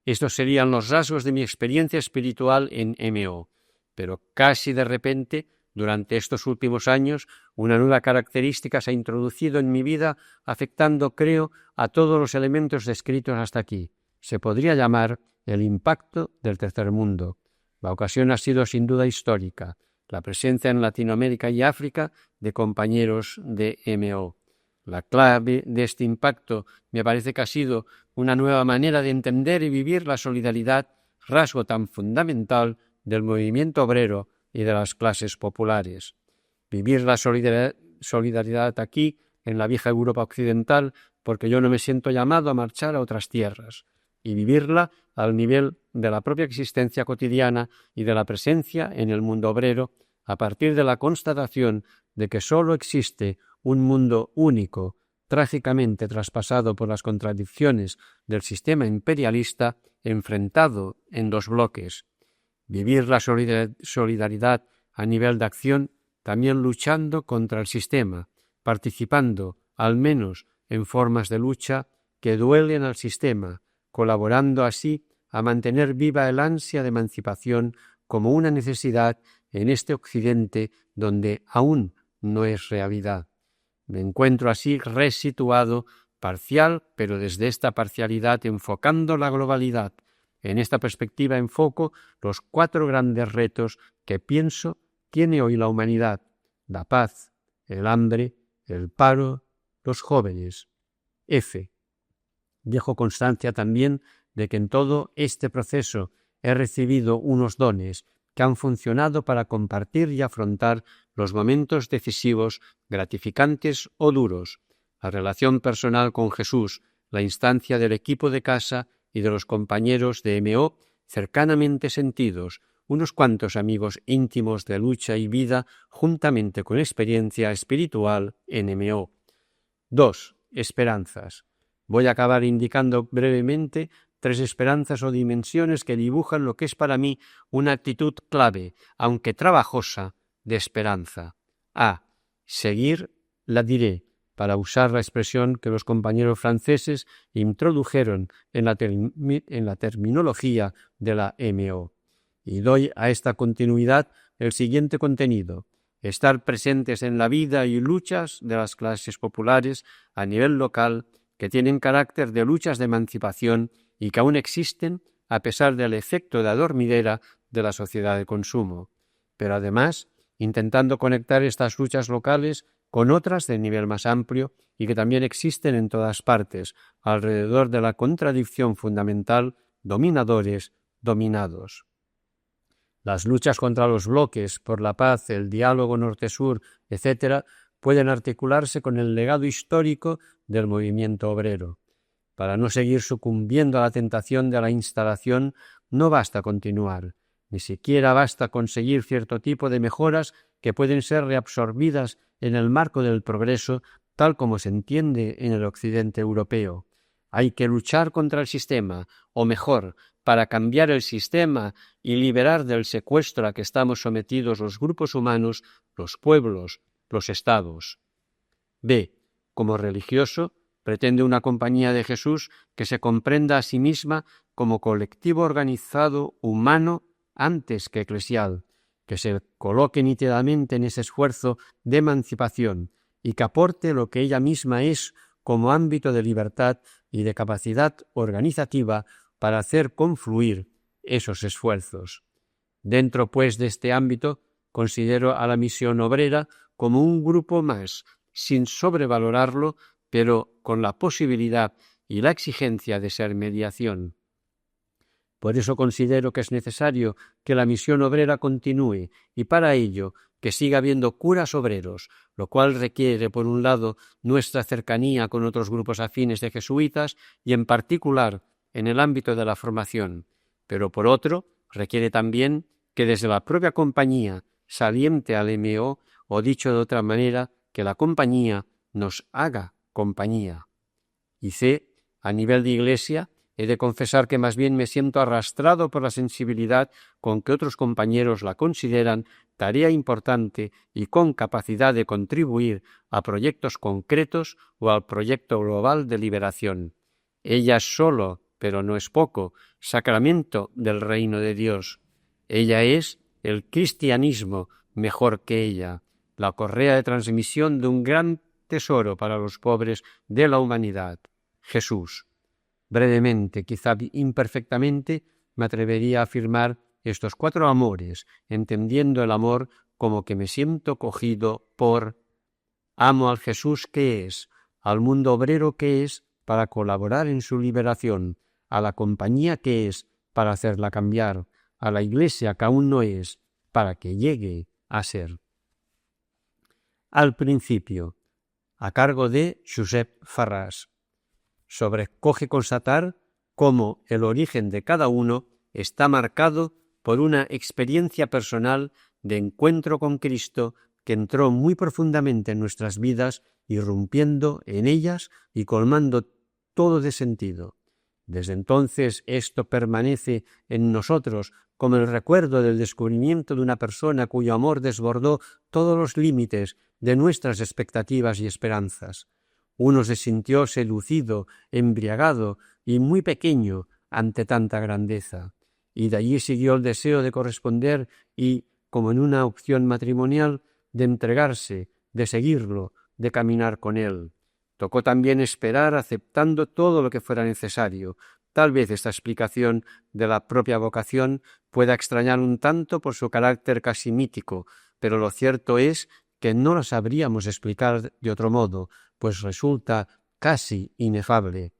Speaker 1: Estos serían los rasgos de mi experiencia espiritual en MO, pero casi de repente, durante estos últimos años, una nueva característica se ha introducido en mi vida, afectando, creo, a todos los elementos descritos hasta aquí. Se podría llamar el impacto del tercer mundo. La ocasión ha sido sin duda histórica, la presencia en Latinoamérica y África de compañeros de MO. La clave de este impacto me parece que ha sido una nueva manera de entender y vivir la solidaridad, rasgo tan fundamental del movimiento obrero y de las clases populares. Vivir la solidaridad aquí, en la vieja Europa occidental, porque yo no me siento llamado a marchar a otras tierras, y vivirla al nivel de la propia existencia cotidiana y de la presencia en el mundo obrero, a partir de la constatación de que sólo existe un mundo único, trágicamente traspasado por las contradicciones del sistema imperialista, enfrentado en dos bloques. Vivir la solidaridad a nivel de acción, también luchando contra el sistema, participando, al menos en formas de lucha que duelen al sistema, colaborando así a mantener viva el ansia de emancipación como una necesidad en este Occidente donde aún no es realidad. Me encuentro así resituado, parcial, pero desde esta parcialidad enfocando la globalidad. En esta perspectiva enfoco los 4 grandes retos que pienso tiene hoy la humanidad: la paz, el hambre, el paro, los jóvenes. F. Dejo constancia también de que en todo este proceso he recibido unos dones que han funcionado para compartir y afrontar los momentos decisivos, gratificantes o duros, la relación personal con Jesús, la instancia del equipo de casa y de los compañeros de MO cercanamente sentidos, unos cuantos amigos íntimos de lucha y vida juntamente con experiencia espiritual NMO. 2. Esperanzas. Voy a acabar indicando brevemente 3 esperanzas o dimensiones que dibujan lo que es para mí una actitud clave, aunque trabajosa, de esperanza. A. Seguir la diré, para usar la expresión que los compañeros franceses introdujeron en la terminología de la MO. Y doy a esta continuidad el siguiente contenido: estar presentes en la vida y luchas de las clases populares a nivel local que tienen carácter de luchas de emancipación y que aún existen a pesar del efecto de adormidera de la sociedad de consumo, pero además intentando conectar estas luchas locales con otras de nivel más amplio y que también existen en todas partes, alrededor de la contradicción fundamental dominadores-dominados. Las luchas contra los bloques, por la paz, el diálogo norte-sur, etc., pueden articularse con el legado histórico del movimiento obrero. Para no seguir sucumbiendo a la tentación de la instalación, no basta continuar, ni siquiera basta conseguir cierto tipo de mejoras que pueden ser reabsorbidas en el marco del progreso, tal como se entiende en el occidente europeo. Hay que luchar contra el sistema, o mejor, para cambiar el sistema y liberar del secuestro a que estamos sometidos los grupos humanos, los pueblos, los estados. B. Como religioso, pretende una compañía de Jesús que se comprenda a sí misma como colectivo organizado humano antes que eclesial, que se coloque nítidamente en ese esfuerzo de emancipación y que aporte lo que ella misma es como ámbito de libertad y de capacidad organizativa para hacer confluir esos esfuerzos. Dentro, pues, de este ámbito, considero a la misión obrera como un grupo más, sin sobrevalorarlo, pero con la posibilidad y la exigencia de ser mediación. Por eso considero que es necesario que la misión obrera continúe y para ello que siga habiendo curas obreros, lo cual requiere, por un lado, nuestra cercanía con otros grupos afines de jesuitas y en particular en el ámbito de la formación, pero por otro, requiere también que desde la propia compañía saliente al MO, o dicho de otra manera, que la compañía nos haga compañía. Y C, a nivel de Iglesia, he de confesar que más bien me siento arrastrado por la sensibilidad con que otros compañeros la consideran tarea importante y con capacidad de contribuir a proyectos concretos o al proyecto global de liberación. Ella es solo, pero no es poco, sacramento del reino de Dios. Ella es el cristianismo mejor que ella, la correa de transmisión de un gran tesoro para los pobres de la humanidad, Jesús. Brevemente, quizá imperfectamente, me atrevería a afirmar estos 4 amores, entendiendo el amor como que me siento cogido por amo al Jesús que es, al mundo obrero que es, para colaborar en su liberación, a la compañía que es, para hacerla cambiar, a la Iglesia que aún no es, para que llegue a ser. Al principio, a cargo de Josep Farràs. Sobrecoge constatar cómo el origen de cada uno está marcado por una experiencia personal de encuentro con Cristo que entró muy profundamente en nuestras vidas, irrumpiendo en ellas y colmando todo de sentido. Desde entonces esto permanece en nosotros como el recuerdo del descubrimiento de una persona cuyo amor desbordó todos los límites de nuestras expectativas y esperanzas. Uno se sintió seducido, embriagado y muy pequeño ante tanta grandeza, y de allí siguió el deseo de corresponder y, como en una opción matrimonial, de entregarse, de seguirlo, de caminar con él. Tocó también esperar aceptando todo lo que fuera necesario. Tal vez esta explicación de la propia vocación pueda extrañar un tanto por su carácter casi mítico, pero lo cierto es que no la sabríamos explicar de otro modo, pues resulta casi inefable.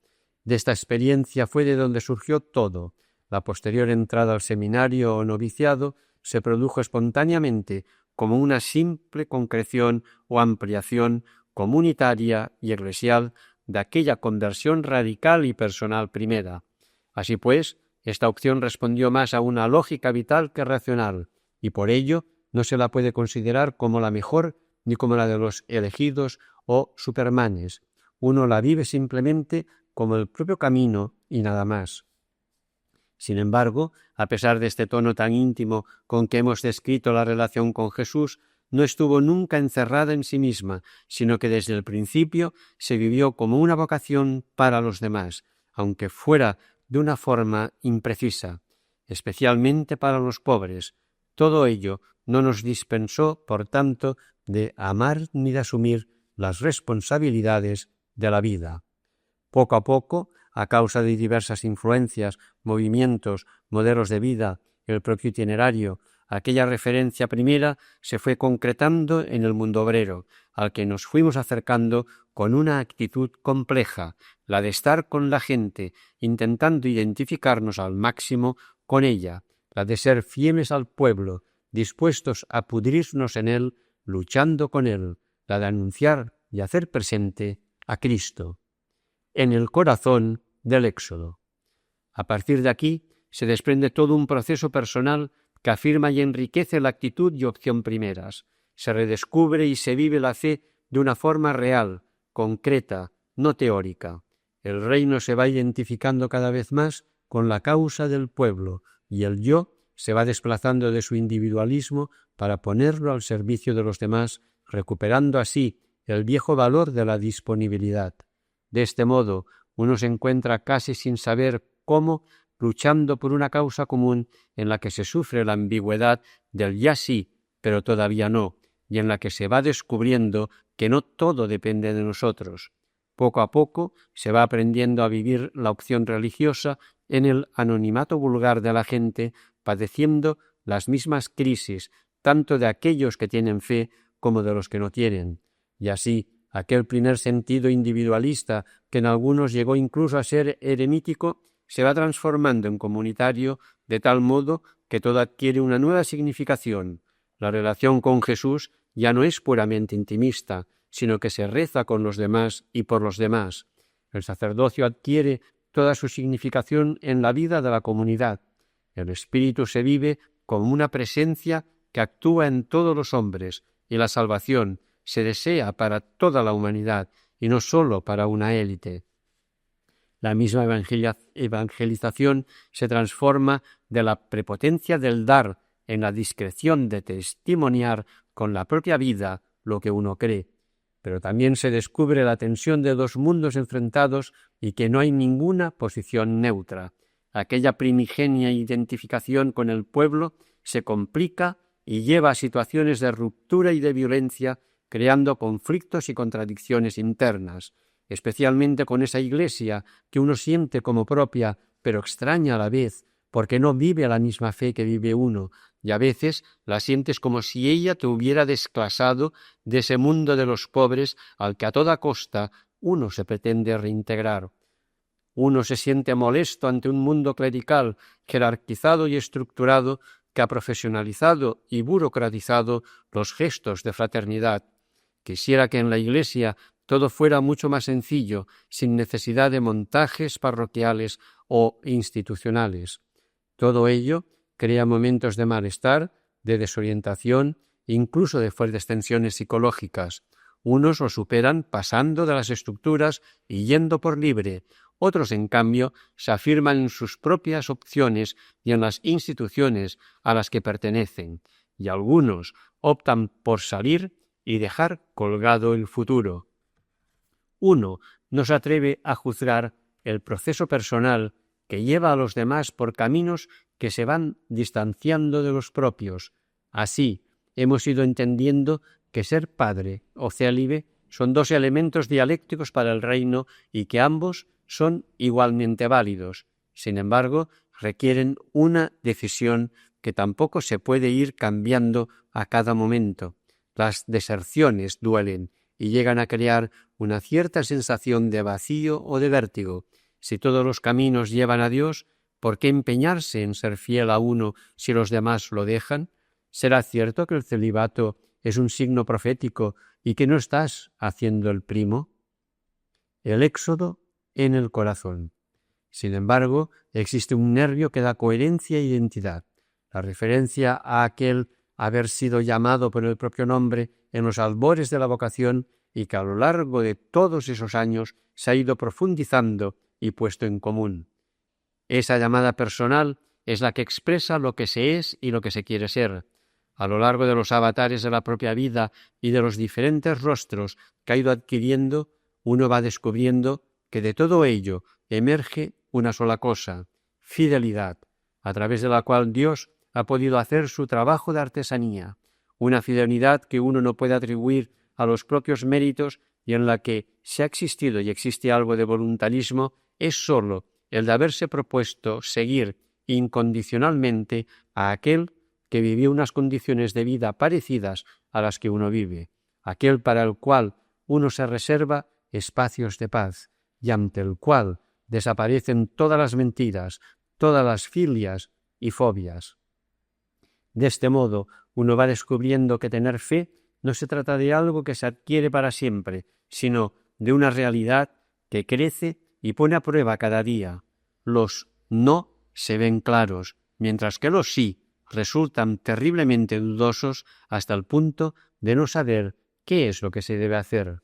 Speaker 1: De esta experiencia fue de donde surgió todo. La posterior entrada al seminario o noviciado se produjo espontáneamente como una simple concreción o ampliación comunitaria y eclesial de aquella conversión radical y personal primera. Así pues, Esta opción respondió más a una lógica vital que racional, y por ello no se la puede considerar como la mejor ni como la de los elegidos o supermanes. Uno la vive simplemente como el propio camino y nada más. Sin embargo, a pesar de este tono tan íntimo con que hemos descrito la relación con Jesús, no estuvo nunca encerrada en sí misma, sino que desde el principio se vivió como una vocación para los demás, aunque fuera de una forma imprecisa, especialmente para los pobres. Todo ello no nos dispensó, por tanto, de amar ni de asumir las responsabilidades de la vida. Poco a poco, a causa de diversas influencias, movimientos, modelos de vida, el propio itinerario, aquella referencia primera se fue concretando en el mundo obrero, al que nos fuimos acercando con una actitud compleja, la de estar con la gente, intentando identificarnos al máximo con ella, la de ser fieles al pueblo, dispuestos a pudrirnos en él, luchando con él, la de anunciar y hacer presente a Cristo en el corazón del Éxodo. A partir de aquí se desprende todo un proceso personal que afirma y enriquece la actitud y opción primeras. Se redescubre y se vive la fe de una forma real, concreta, no teórica. El reino se va identificando cada vez más con la causa del pueblo y el yo se va desplazando de su individualismo para ponerlo al servicio de los demás, recuperando así el viejo valor de la disponibilidad. De este modo, uno se encuentra casi sin saber cómo, luchando por una causa común en la que se sufre la ambigüedad del ya sí, pero todavía no, y en la que se va descubriendo que no todo depende de nosotros. Poco a poco se va aprendiendo a vivir la opción religiosa en el anonimato vulgar de la gente, padeciendo las mismas crisis, tanto de aquellos que tienen fe como de los que no tienen. Y así, aquel primer sentido individualista, que en algunos llegó incluso a ser eremítico, se va transformando en comunitario de tal modo que todo adquiere una nueva significación. La relación con Jesús ya no es puramente intimista, sino que se reza con los demás y por los demás. El sacerdocio adquiere toda su significación en la vida de la comunidad. El Espíritu se vive como una presencia que actúa en todos los hombres, y la salvación se desea para toda la humanidad y no sólo para una élite. La misma evangelización se transforma de la prepotencia del dar en la discreción de testimoniar con la propia vida lo que uno cree, pero también se descubre la tensión de dos mundos enfrentados y que no hay ninguna posición neutra. Aquella primigenia identificación con el pueblo se complica y lleva a situaciones de ruptura y de violencia, creando conflictos y contradicciones internas, especialmente con esa Iglesia que uno siente como propia, pero extraña a la vez, porque no vive la misma fe que vive uno, y a veces la sientes como si ella te hubiera desclasado de ese mundo de los pobres al que a toda costa uno se pretende reintegrar. Uno se siente molesto ante un mundo clerical, jerarquizado y estructurado, que ha profesionalizado y burocratizado los gestos de fraternidad. Quisiera que en la Iglesia todo fuera mucho más sencillo, sin necesidad de montajes parroquiales o institucionales. Todo ello crea momentos de malestar, de desorientación, incluso de fuertes tensiones psicológicas. Unos lo superan pasando de las estructuras y yendo por libre. Otros, en cambio, se afirman en sus propias opciones y en las instituciones a las que pertenecen. Y algunos optan por salir y dejar colgado el futuro. Uno no se atreve a juzgar el proceso personal que lleva a los demás por caminos que se van distanciando de los propios. Así, hemos ido entendiendo que ser padre o célibe son dos elementos dialécticos para el reino y que ambos son igualmente válidos. Sin embargo, requieren una decisión que tampoco se puede ir cambiando a cada momento. Las deserciones duelen y llegan a crear una cierta sensación de vacío o de vértigo. Si todos los caminos llevan a Dios, ¿por qué empeñarse en ser fiel a uno si los demás lo dejan? ¿Será cierto que el celibato es un signo profético y que no estás haciendo el primo? El éxodo en el corazón. Sin embargo, existe un nervio que da coherencia e identidad. La referencia a aquel haber sido llamado por el propio nombre en los albores de la vocación y que a lo largo de todos esos años se ha ido profundizando y puesto en común. Esa llamada personal es la que expresa lo que se es y lo que se quiere ser. A lo largo de los avatares de la propia vida y de los diferentes rostros que ha ido adquiriendo, uno va descubriendo que de todo ello emerge una sola cosa: fidelidad, a través de la cual Dios ha podido hacer su trabajo de artesanía, una fidelidad que uno no puede atribuir a los propios méritos y en la que, si ha existido y existe algo de voluntarismo, es sólo el de haberse propuesto seguir incondicionalmente a aquel que vivió unas condiciones de vida parecidas a las que uno vive, aquel para el cual uno se reserva espacios de paz y ante el cual desaparecen todas las mentiras, todas las filias y fobias. De este modo, uno va descubriendo que tener fe no se trata de algo que se adquiere para siempre, sino de una realidad que crece y pone a prueba cada día. Los no se ven claros, mientras que los sí resultan terriblemente dudosos hasta el punto de no saber qué es lo que se debe hacer.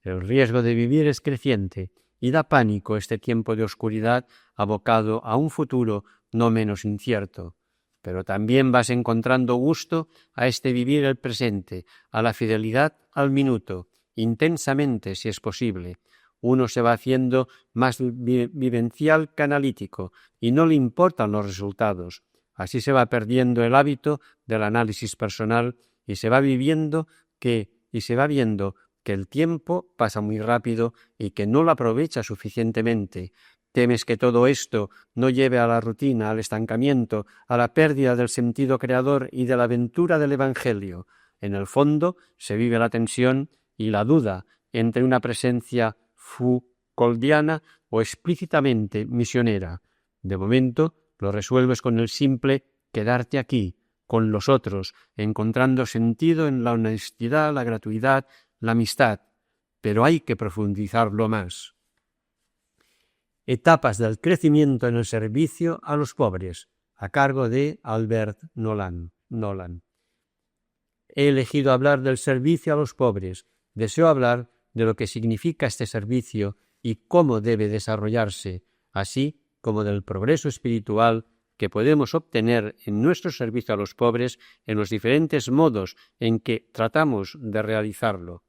Speaker 1: El riesgo de vivir es creciente y da pánico este tiempo de oscuridad abocado a un futuro no menos incierto. Pero también vas encontrando gusto a este vivir el presente, a la fidelidad al minuto, intensamente si es posible. Uno se va haciendo más vivencial que analítico y no le importan los resultados. Así se va perdiendo el hábito del análisis personal y se va viendo que el tiempo pasa muy rápido y que no lo aprovecha suficientemente. Temes que todo esto no lleve a la rutina, al estancamiento, a la pérdida del sentido creador y de la aventura del Evangelio. En el fondo se vive la tensión y la duda entre una presencia Foucauldiana o explícitamente misionera. De momento lo resuelves con el simple quedarte aquí, con los otros, encontrando sentido en la honestidad, la gratuidad, la amistad, pero hay que profundizarlo más. Etapas del crecimiento en el servicio a los pobres, a cargo de Albert Nolan. He elegido hablar del servicio a los pobres. Deseo hablar de lo que significa este servicio y cómo debe desarrollarse, así como del progreso espiritual que podemos obtener en nuestro servicio a los pobres en los diferentes modos en que tratamos de realizarlo.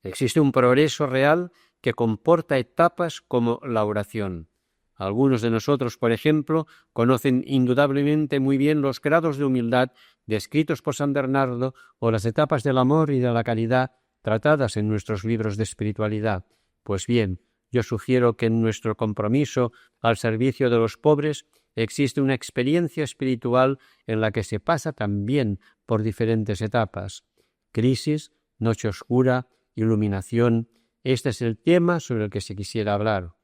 Speaker 1: Existe un progreso real que comporta etapas como la oración. Algunos de nosotros, por ejemplo, conocen indudablemente muy bien los grados de humildad descritos por San Bernardo o las etapas del amor y de la caridad tratadas en nuestros libros de espiritualidad. Pues bien, yo sugiero que en nuestro compromiso al servicio de los pobres existe una experiencia espiritual en la que se pasa también por diferentes etapas. Crisis, noche oscura, iluminación. Este es el tema sobre el que se quisiera hablar.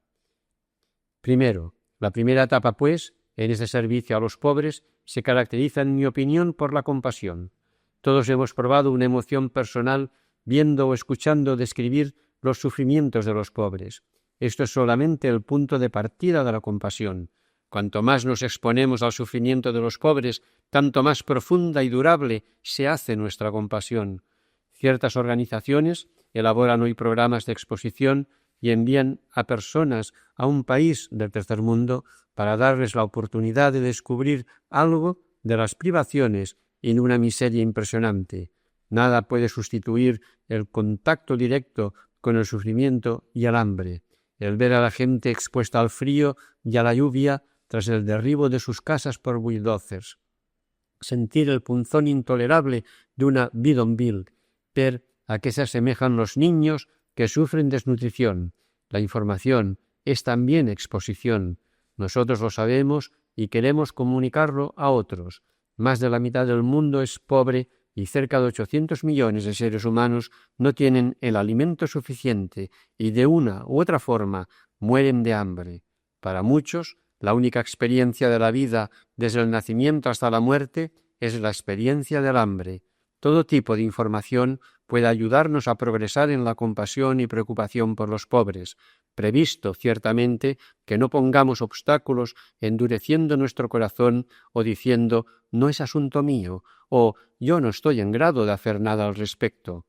Speaker 1: Primero, la primera etapa, pues, en este servicio a los pobres, se caracteriza, en mi opinión, por la compasión. Todos hemos probado una emoción personal viendo o escuchando describir los sufrimientos de los pobres. Esto es solamente el punto de partida de la compasión. Cuanto más nos exponemos al sufrimiento de los pobres, tanto más profunda y durable se hace nuestra compasión. Ciertas organizaciones elaboran hoy programas de exposición y envían a personas a un país del tercer mundo para darles la oportunidad de descubrir algo de las privaciones y de una miseria impresionante. Nada puede sustituir el contacto directo con el sufrimiento y el hambre, el ver a la gente expuesta al frío y a la lluvia tras el derribo de sus casas por bulldozers, sentir el punzón intolerable de una bidonville, ver a qué se asemejan los niños que sufren desnutrición. La información es también exposición. Nosotros lo sabemos y queremos comunicarlo a otros. Más de la mitad del mundo es pobre y cerca de 800 millones de seres humanos no tienen el alimento suficiente y de una u otra forma mueren de hambre. Para muchos, la única experiencia de la vida desde el nacimiento hasta la muerte es la experiencia del hambre. Todo tipo de información puede ayudarnos a progresar en la compasión y preocupación por los pobres, previsto, ciertamente, que no pongamos obstáculos endureciendo nuestro corazón o diciendo «no es asunto mío» o «yo no estoy en grado de hacer nada al respecto».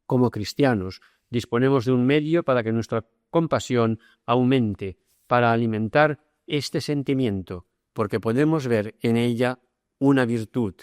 Speaker 1: Como cristianos, disponemos de un medio para que nuestra compasión aumente, para alimentar este sentimiento, porque podemos ver en ella una virtud.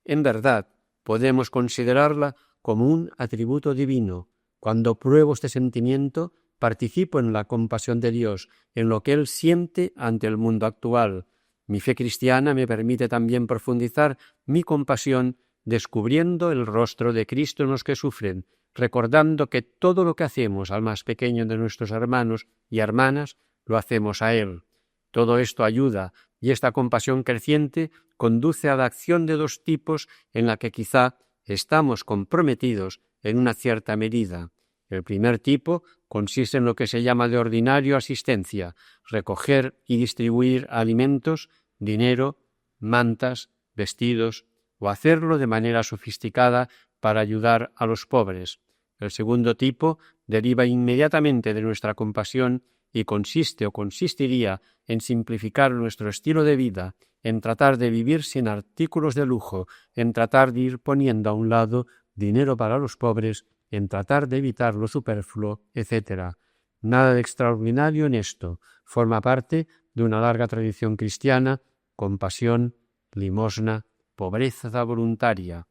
Speaker 1: En verdad, podemos considerarla como un atributo divino. Cuando pruebo este sentimiento, participo en la compasión de Dios, en lo que Él siente ante el mundo actual. Mi fe cristiana me permite también profundizar mi compasión descubriendo el rostro de Cristo en los que sufren, recordando que todo lo que hacemos al más pequeño de nuestros hermanos y hermanas, lo hacemos a Él. Todo esto ayuda, y esta compasión creciente conduce a la acción de dos tipos en la que quizá estamos comprometidos en una cierta medida. El primer tipo consiste en lo que se llama de ordinario asistencia, recoger y distribuir alimentos, dinero, mantas, vestidos, o hacerlo de manera sofisticada para ayudar a los pobres. El segundo tipo deriva inmediatamente de nuestra compasión y consiste o consistiría en simplificar nuestro estilo de vida, en tratar de vivir sin artículos de lujo, en tratar de ir poniendo a un lado dinero para los pobres, en tratar de evitar lo superfluo, etc. Nada de extraordinario en esto. Forma parte de una larga tradición cristiana, compasión, limosna, pobreza voluntaria.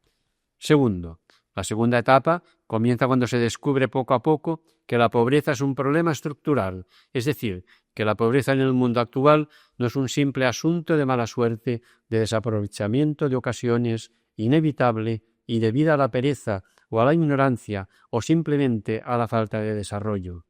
Speaker 1: Segundo, la segunda etapa comienza cuando se descubre poco a poco que la pobreza es un problema estructural, es decir, que la pobreza en el mundo actual no es un simple asunto de mala suerte, de desaprovechamiento de ocasiones, inevitable y debida a la pereza o a la ignorancia o simplemente a la falta de desarrollo.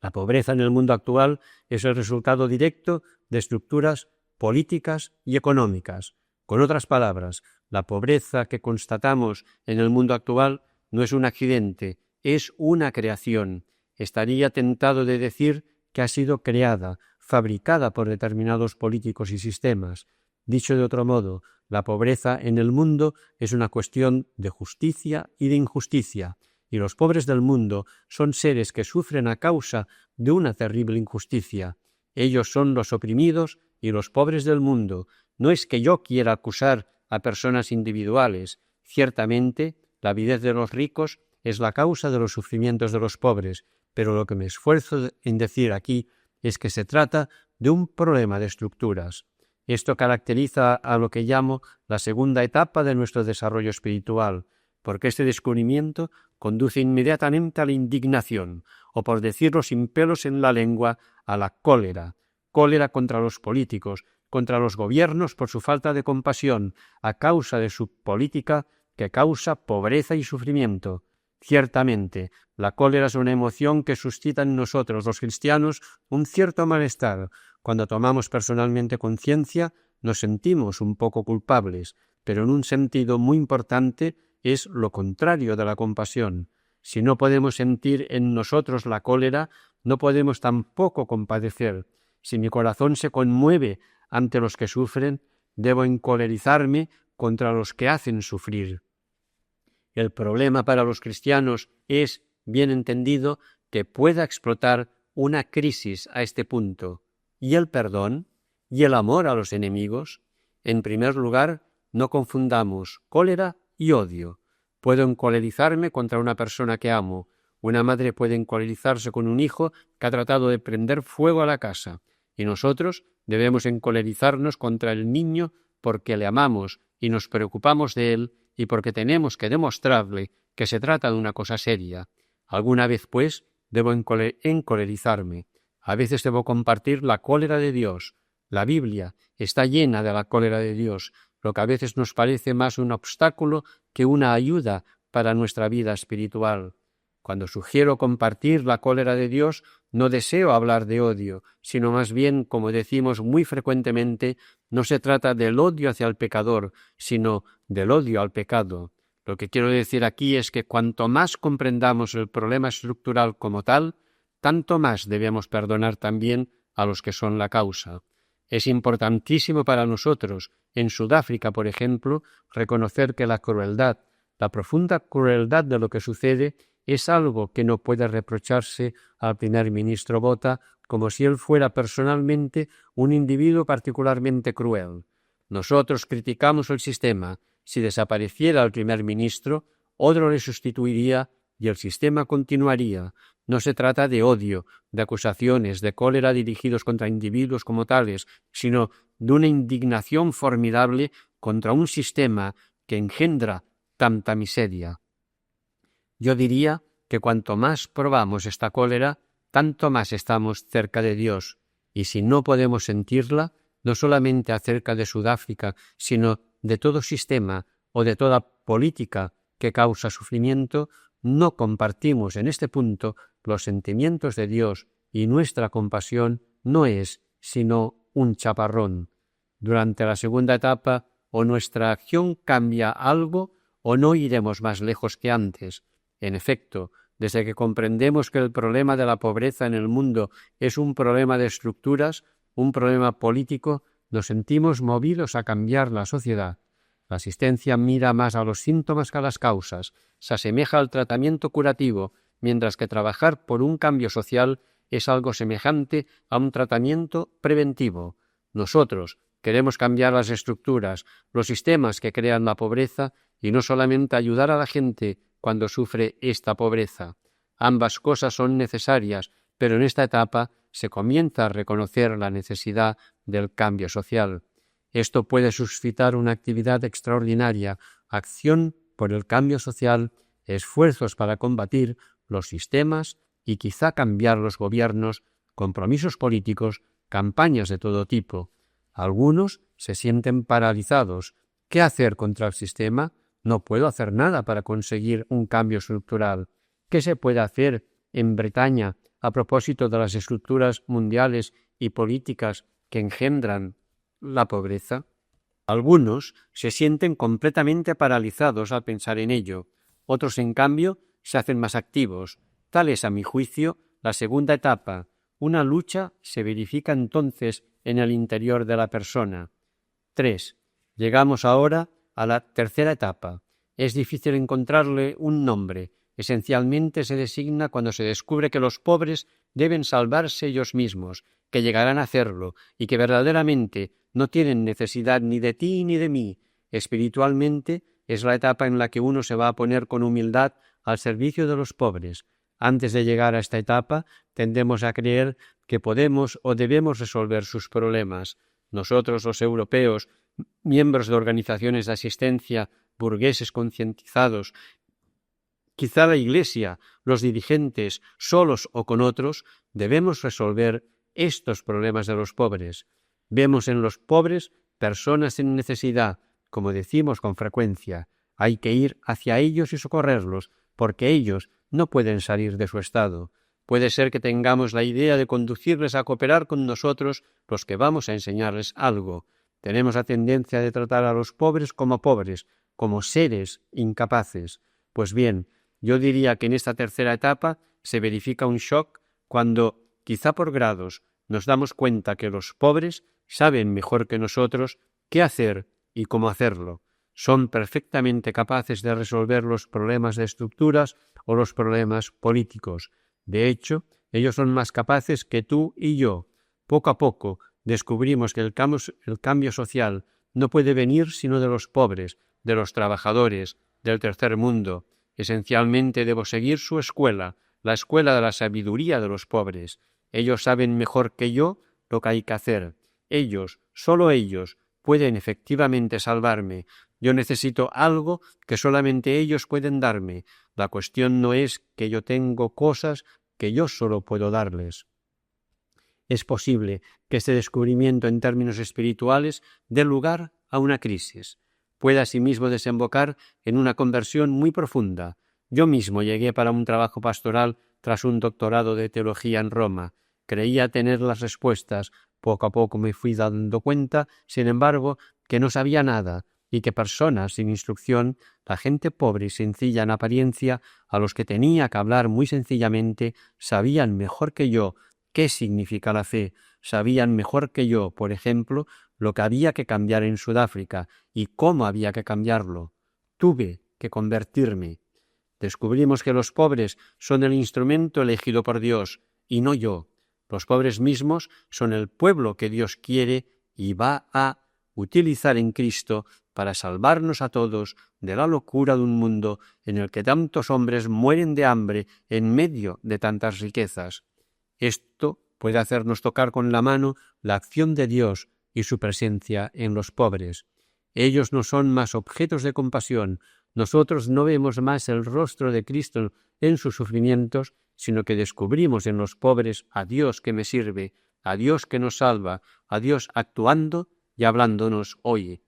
Speaker 1: La pobreza en el mundo actual es el resultado directo de estructuras políticas y económicas. Con otras palabras, la pobreza que constatamos en el mundo actual no es un accidente, es una creación. Estaría tentado de decir que ha sido creada, fabricada por determinados políticos y sistemas. Dicho de otro modo, la pobreza en el mundo es una cuestión de justicia y de injusticia, y los pobres del mundo son seres que sufren a causa de una terrible injusticia. Ellos son los oprimidos y los pobres del mundo. No es que yo quiera acusar a personas individuales. Ciertamente, la avidez de los ricos es la causa de los sufrimientos de los pobres, pero lo que me esfuerzo en decir aquí es que se trata de un problema de estructuras. Esto caracteriza a lo que llamo la segunda etapa de nuestro desarrollo espiritual, porque este descubrimiento conduce inmediatamente a la indignación, o por decirlo sin pelos en la lengua, a la cólera contra los políticos, contra los gobiernos por su falta de compasión, a causa de su política que causa pobreza y sufrimiento. Ciertamente, la cólera es una emoción que suscita en nosotros, los cristianos, un cierto malestar. Cuando tomamos personalmente conciencia, nos sentimos un poco culpables, pero en un sentido muy importante es lo contrario de la compasión. Si no podemos sentir en nosotros la cólera, no podemos tampoco compadecer. Si mi corazón se conmueve ante los que sufren, debo encolerizarme contra los que hacen sufrir. El problema para los cristianos es, bien entendido, que pueda explotar una crisis a este punto. ¿Y el perdón? ¿Y el amor a los enemigos? En primer lugar, no confundamos cólera y odio. Puedo encolerizarme contra una persona que amo. Una madre puede encolerizarse con un hijo que ha tratado de prender fuego a la casa. Y nosotros debemos encolerizarnos contra el niño porque le amamos y nos preocupamos de él y porque tenemos que demostrarle que se trata de una cosa seria. Alguna vez, pues, debo encolerizarme. A veces debo compartir la cólera de Dios. La Biblia está llena de la cólera de Dios, lo que a veces nos parece más un obstáculo que una ayuda para nuestra vida espiritual. Cuando sugiero compartir la cólera de Dios, no deseo hablar de odio, sino más bien, como decimos muy frecuentemente, no se trata del odio hacia el pecador, sino del odio al pecado. Lo que quiero decir aquí es que cuanto más comprendamos el problema estructural como tal, tanto más debemos perdonar también a los que son la causa. Es importantísimo para nosotros, en Sudáfrica, por ejemplo, reconocer que la crueldad, La profunda crueldad de lo que sucede es algo que no puede reprocharse al primer ministro Botha como si él fuera personalmente un individuo particularmente cruel. Nosotros criticamos el sistema. Si desapareciera el primer ministro, otro le sustituiría y el sistema continuaría. No se trata de odio, de acusaciones, de cólera dirigidos contra individuos como tales, sino de una indignación formidable contra un sistema que engendra tanta miseria. Yo diría que cuanto más probamos esta cólera, tanto más estamos cerca de Dios, y si no podemos sentirla, no solamente acerca de Sudáfrica, sino de todo sistema o de toda política que causa sufrimiento, no compartimos en este punto los sentimientos de Dios y nuestra compasión no es sino un chaparrón. Durante la segunda etapa, o nuestra acción cambia algo o no iremos más lejos que antes. En efecto, desde que comprendemos que el problema de la pobreza en el mundo es un problema de estructuras, un problema político, nos sentimos movidos a cambiar la sociedad. La asistencia mira más a los síntomas que a las causas, se asemeja al tratamiento curativo, mientras que trabajar por un cambio social es algo semejante a un tratamiento preventivo. Nosotros queremos cambiar las estructuras, los sistemas que crean la pobreza y no solamente ayudar a la gente cuando sufre esta pobreza. Ambas cosas son necesarias, pero en esta etapa se comienza a reconocer la necesidad del cambio social. Esto puede suscitar una actividad extraordinaria, acción por el cambio social, esfuerzos para combatir los sistemas y quizá cambiar los gobiernos, compromisos políticos, campañas de todo tipo. Algunos se sienten paralizados. ¿Qué hacer contra el sistema? No puedo hacer nada para conseguir un cambio estructural. ¿Qué se puede hacer en Bretaña a propósito de las estructuras mundiales y políticas que engendran la pobreza? Algunos se sienten completamente paralizados al pensar en ello. Otros, en cambio, se hacen más activos. Tal es, a mi juicio, la segunda etapa. Una lucha se verifica entonces en el interior de la persona. 3. Llegamos ahora a la tercera etapa. Es difícil encontrarle un nombre. Esencialmente se designa cuando se descubre que los pobres deben salvarse ellos mismos, que llegarán a hacerlo y que verdaderamente no tienen necesidad ni de ti ni de mí. Espiritualmente es la etapa en la que uno se va a poner con humildad al servicio de los pobres. Antes de llegar a esta etapa, tendemos a creer que podemos o debemos resolver sus problemas. Nosotros, los europeos, miembros de organizaciones de asistencia, burgueses concientizados, quizá la Iglesia, los dirigentes, solos o con otros, debemos resolver estos problemas de los pobres. Vemos en los pobres personas en necesidad, como decimos con frecuencia. Hay que ir hacia ellos y socorrerlos, porque ellos no pueden salir de su estado. Puede ser que tengamos la idea de conducirles a cooperar con nosotros los que vamos a enseñarles algo. Tenemos la tendencia de tratar a los pobres, como seres incapaces. Pues bien, yo diría que en esta tercera etapa se verifica un shock cuando, quizá por grados, nos damos cuenta que los pobres saben mejor que nosotros qué hacer y cómo hacerlo. Son perfectamente capaces de resolver los problemas de estructuras o los problemas políticos. De hecho, ellos son más capaces que tú y yo. Poco a poco descubrimos que el cambio social no puede venir sino de los pobres, de los trabajadores, del tercer mundo. Esencialmente debo seguir su escuela, la escuela de la sabiduría de los pobres. Ellos saben mejor que yo lo que hay que hacer. Ellos, solo ellos, pueden efectivamente salvarme. Yo necesito algo que solamente ellos pueden darme. La cuestión no es que yo tengo cosas que yo solo puedo darles. Es posible que este descubrimiento en términos espirituales dé lugar a una crisis. Puede asimismo desembocar en una conversión muy profunda. Yo mismo llegué para un trabajo pastoral tras un doctorado de teología en Roma. Creía tener las respuestas. Poco a poco me fui dando cuenta, sin embargo, que no sabía nada y que personas sin instrucción, la gente pobre y sencilla en apariencia, a los que tenía que hablar muy sencillamente, sabían mejor que yo qué significa la fe, sabían mejor que yo, por ejemplo, lo que había que cambiar en Sudáfrica y cómo había que cambiarlo. Tuve que convertirme. Descubrimos que los pobres son el instrumento elegido por Dios y no yo. Los pobres mismos son el pueblo que Dios quiere y va a utilizar en Cristo para salvarnos a todos de la locura de un mundo en el que tantos hombres mueren de hambre en medio de tantas riquezas. Esto puede hacernos tocar con la mano la acción de Dios y su presencia en los pobres. Ellos no son más objetos de compasión, nosotros no vemos más el rostro de Cristo en sus sufrimientos, sino que descubrimos en los pobres a Dios que me sirve, a Dios que nos salva, a Dios actuando y hablándonos hoy.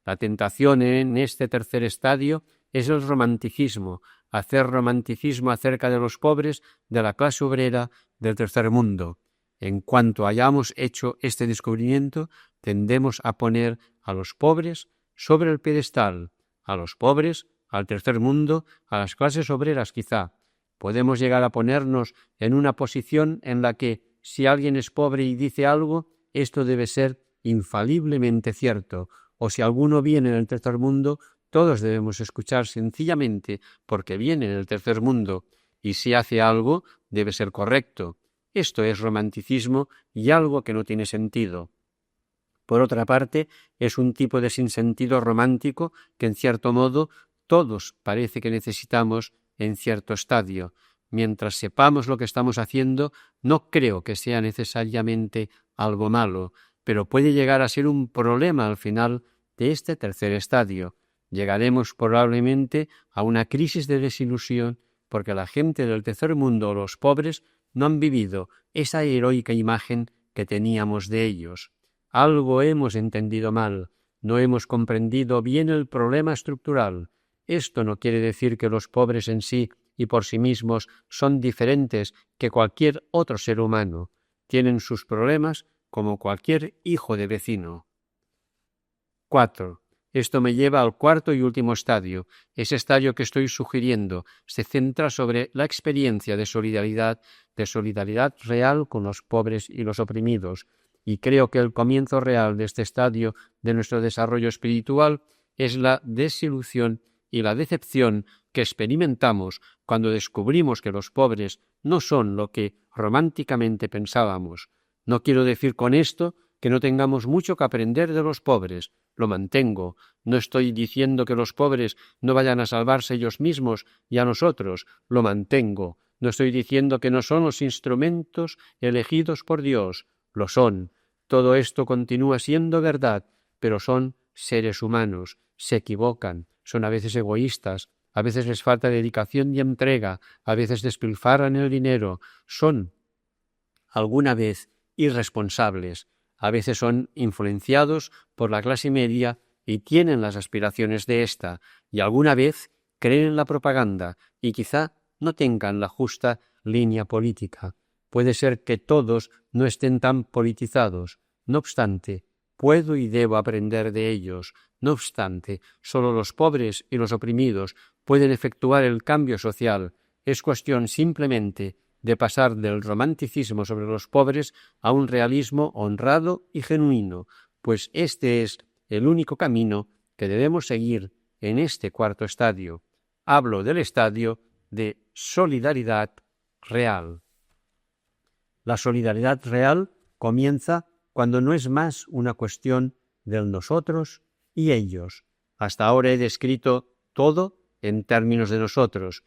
Speaker 1: La tentación en este tercer estadio es el romanticismo, hacer romanticismo acerca de los pobres de la clase obrera del tercer mundo. En cuanto hayamos hecho este descubrimiento, tendemos a poner a los pobres sobre el pedestal, a los pobres, al tercer mundo, a las clases obreras quizá. Podemos llegar a ponernos en una posición en la que, si alguien es pobre y dice algo, esto debe ser infaliblemente cierto, o si alguno viene del tercer mundo, todos debemos escuchar sencillamente porque viene del tercer mundo, y si hace algo, debe ser correcto. Esto es romanticismo y algo que no tiene sentido. Por otra parte, es un tipo de sinsentido romántico que, en cierto modo, todos parece que necesitamos en cierto estadio. Mientras sepamos lo que estamos haciendo, no creo que sea necesariamente algo malo, pero puede llegar a ser un problema al final de este tercer estadio. Llegaremos probablemente a una crisis de desilusión porque la gente del tercer mundo o los pobres no han vivido esa heroica imagen que teníamos de ellos. Algo hemos entendido mal, no hemos comprendido bien el problema estructural. Esto no quiere decir que los pobres en sí y por sí mismos son diferentes que cualquier otro ser humano. Tienen sus problemas como cualquier hijo de vecino. 4. Esto me lleva al cuarto y último estadio. Ese estadio que estoy sugiriendo se centra sobre la experiencia de solidaridad real con los pobres y los oprimidos, y creo que el comienzo real de este estadio de nuestro desarrollo espiritual es la desilusión y la decepción que experimentamos cuando descubrimos que los pobres no son lo que románticamente pensábamos. No quiero decir con esto que no tengamos mucho que aprender de los pobres, lo mantengo. No estoy diciendo que los pobres no vayan a salvarse ellos mismos y a nosotros, lo mantengo. No estoy diciendo que no son los instrumentos elegidos por Dios, lo son. Todo esto continúa siendo verdad, pero son seres humanos, se equivocan, son a veces egoístas, a veces les falta dedicación y entrega, a veces despilfarran el dinero, son alguna vez irresponsables, a veces son influenciados por la clase media y tienen las aspiraciones de ésta, y alguna vez creen en la propaganda y quizá no tengan la justa línea política. Puede ser que todos no estén tan politizados. No obstante, puedo y debo aprender de ellos. No obstante, solo los pobres y los oprimidos pueden efectuar el cambio social. Es cuestión simplemente de pasar del romanticismo sobre los pobres a un realismo honrado y genuino, pues este es el único camino que debemos seguir en este cuarto estadio. Hablo del estadio de solidaridad real. La solidaridad real comienza cuando no es más una cuestión del nosotros y ellos. Hasta ahora he descrito todo en términos de nosotros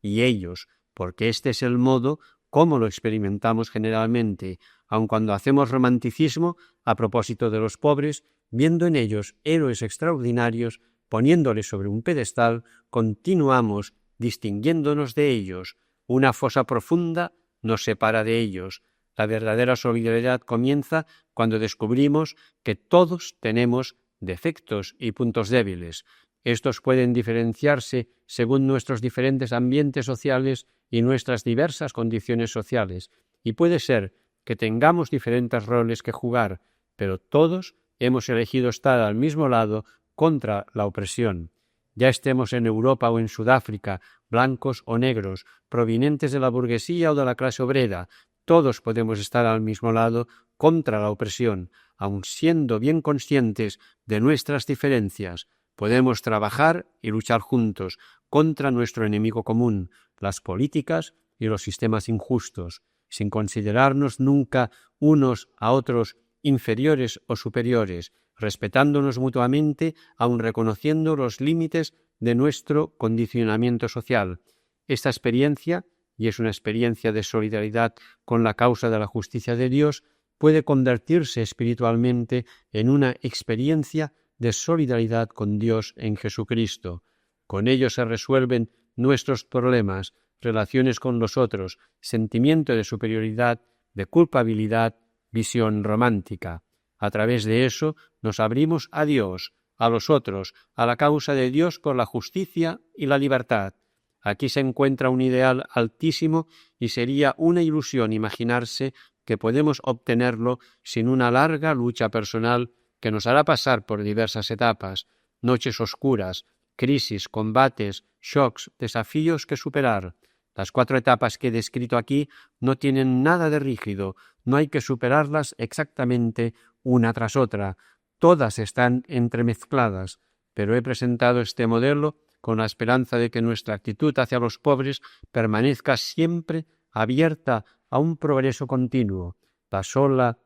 Speaker 1: y ellos, porque este es el modo como lo experimentamos generalmente, aun cuando hacemos romanticismo a propósito de los pobres, viendo en ellos héroes extraordinarios, poniéndoles sobre un pedestal, continuamos distinguiéndonos de ellos. Una fosa profunda nos separa de ellos. La verdadera solidaridad comienza cuando descubrimos que todos tenemos defectos y puntos débiles. Estos pueden diferenciarse según nuestros diferentes ambientes sociales y nuestras diversas condiciones sociales, y puede ser que tengamos diferentes roles que jugar, pero todos hemos elegido estar al mismo lado contra la opresión. Ya estemos en Europa o en Sudáfrica, blancos o negros, provenientes de la burguesía o de la clase obrera, todos podemos estar al mismo lado contra la opresión, aun siendo bien conscientes de nuestras diferencias. Podemos trabajar y luchar juntos contra nuestro enemigo común, las políticas y los sistemas injustos, sin considerarnos nunca unos a otros inferiores o superiores, respetándonos mutuamente, aun reconociendo los límites de nuestro condicionamiento social. Esta experiencia, y es una experiencia de solidaridad con la causa de la justicia de Dios, puede convertirse espiritualmente en una experiencia de solidaridad con Dios en Jesucristo. Con ello se resuelven nuestros problemas, relaciones con los otros, sentimiento de superioridad, de culpabilidad, visión romántica. A través de eso nos abrimos a Dios, a los otros, a la causa de Dios por la justicia y la libertad. Aquí se encuentra un ideal altísimo y sería una ilusión imaginarse que podemos obtenerlo sin una larga lucha personal que nos hará pasar por diversas etapas, noches oscuras, crisis, combates, shocks, desafíos que superar. Las 4 etapas que he descrito aquí no tienen nada de rígido, no hay que superarlas exactamente una tras otra, todas están entremezcladas, pero he presentado este modelo con la esperanza de que nuestra actitud hacia los pobres permanezca siempre abierta a un progreso continuo. La sola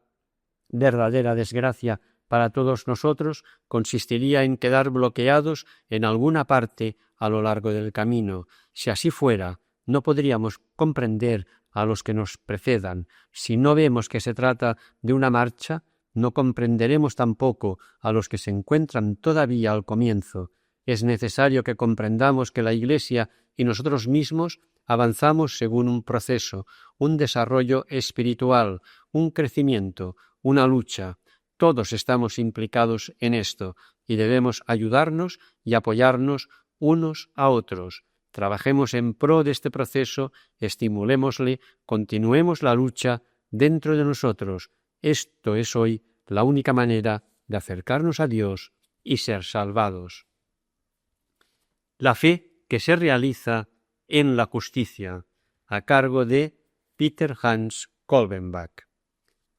Speaker 1: verdadera desgracia para todos nosotros consistiría en quedar bloqueados en alguna parte a lo largo del camino. Si así fuera, no podríamos comprender a los que nos precedan. Si no vemos que se trata de una marcha, no comprenderemos tampoco a los que se encuentran todavía al comienzo. Es necesario que comprendamos que la Iglesia y nosotros mismos avanzamos según un proceso, un desarrollo espiritual, un crecimiento, una lucha. Todos estamos implicados en esto y debemos ayudarnos y apoyarnos unos a otros. Trabajemos en pro de este proceso, estimulémosle, continuemos la lucha dentro de nosotros. Esto es hoy la única manera de acercarnos a Dios y ser salvados. La fe que se realiza en la justicia, a cargo de Peter Hans Kolbenbach.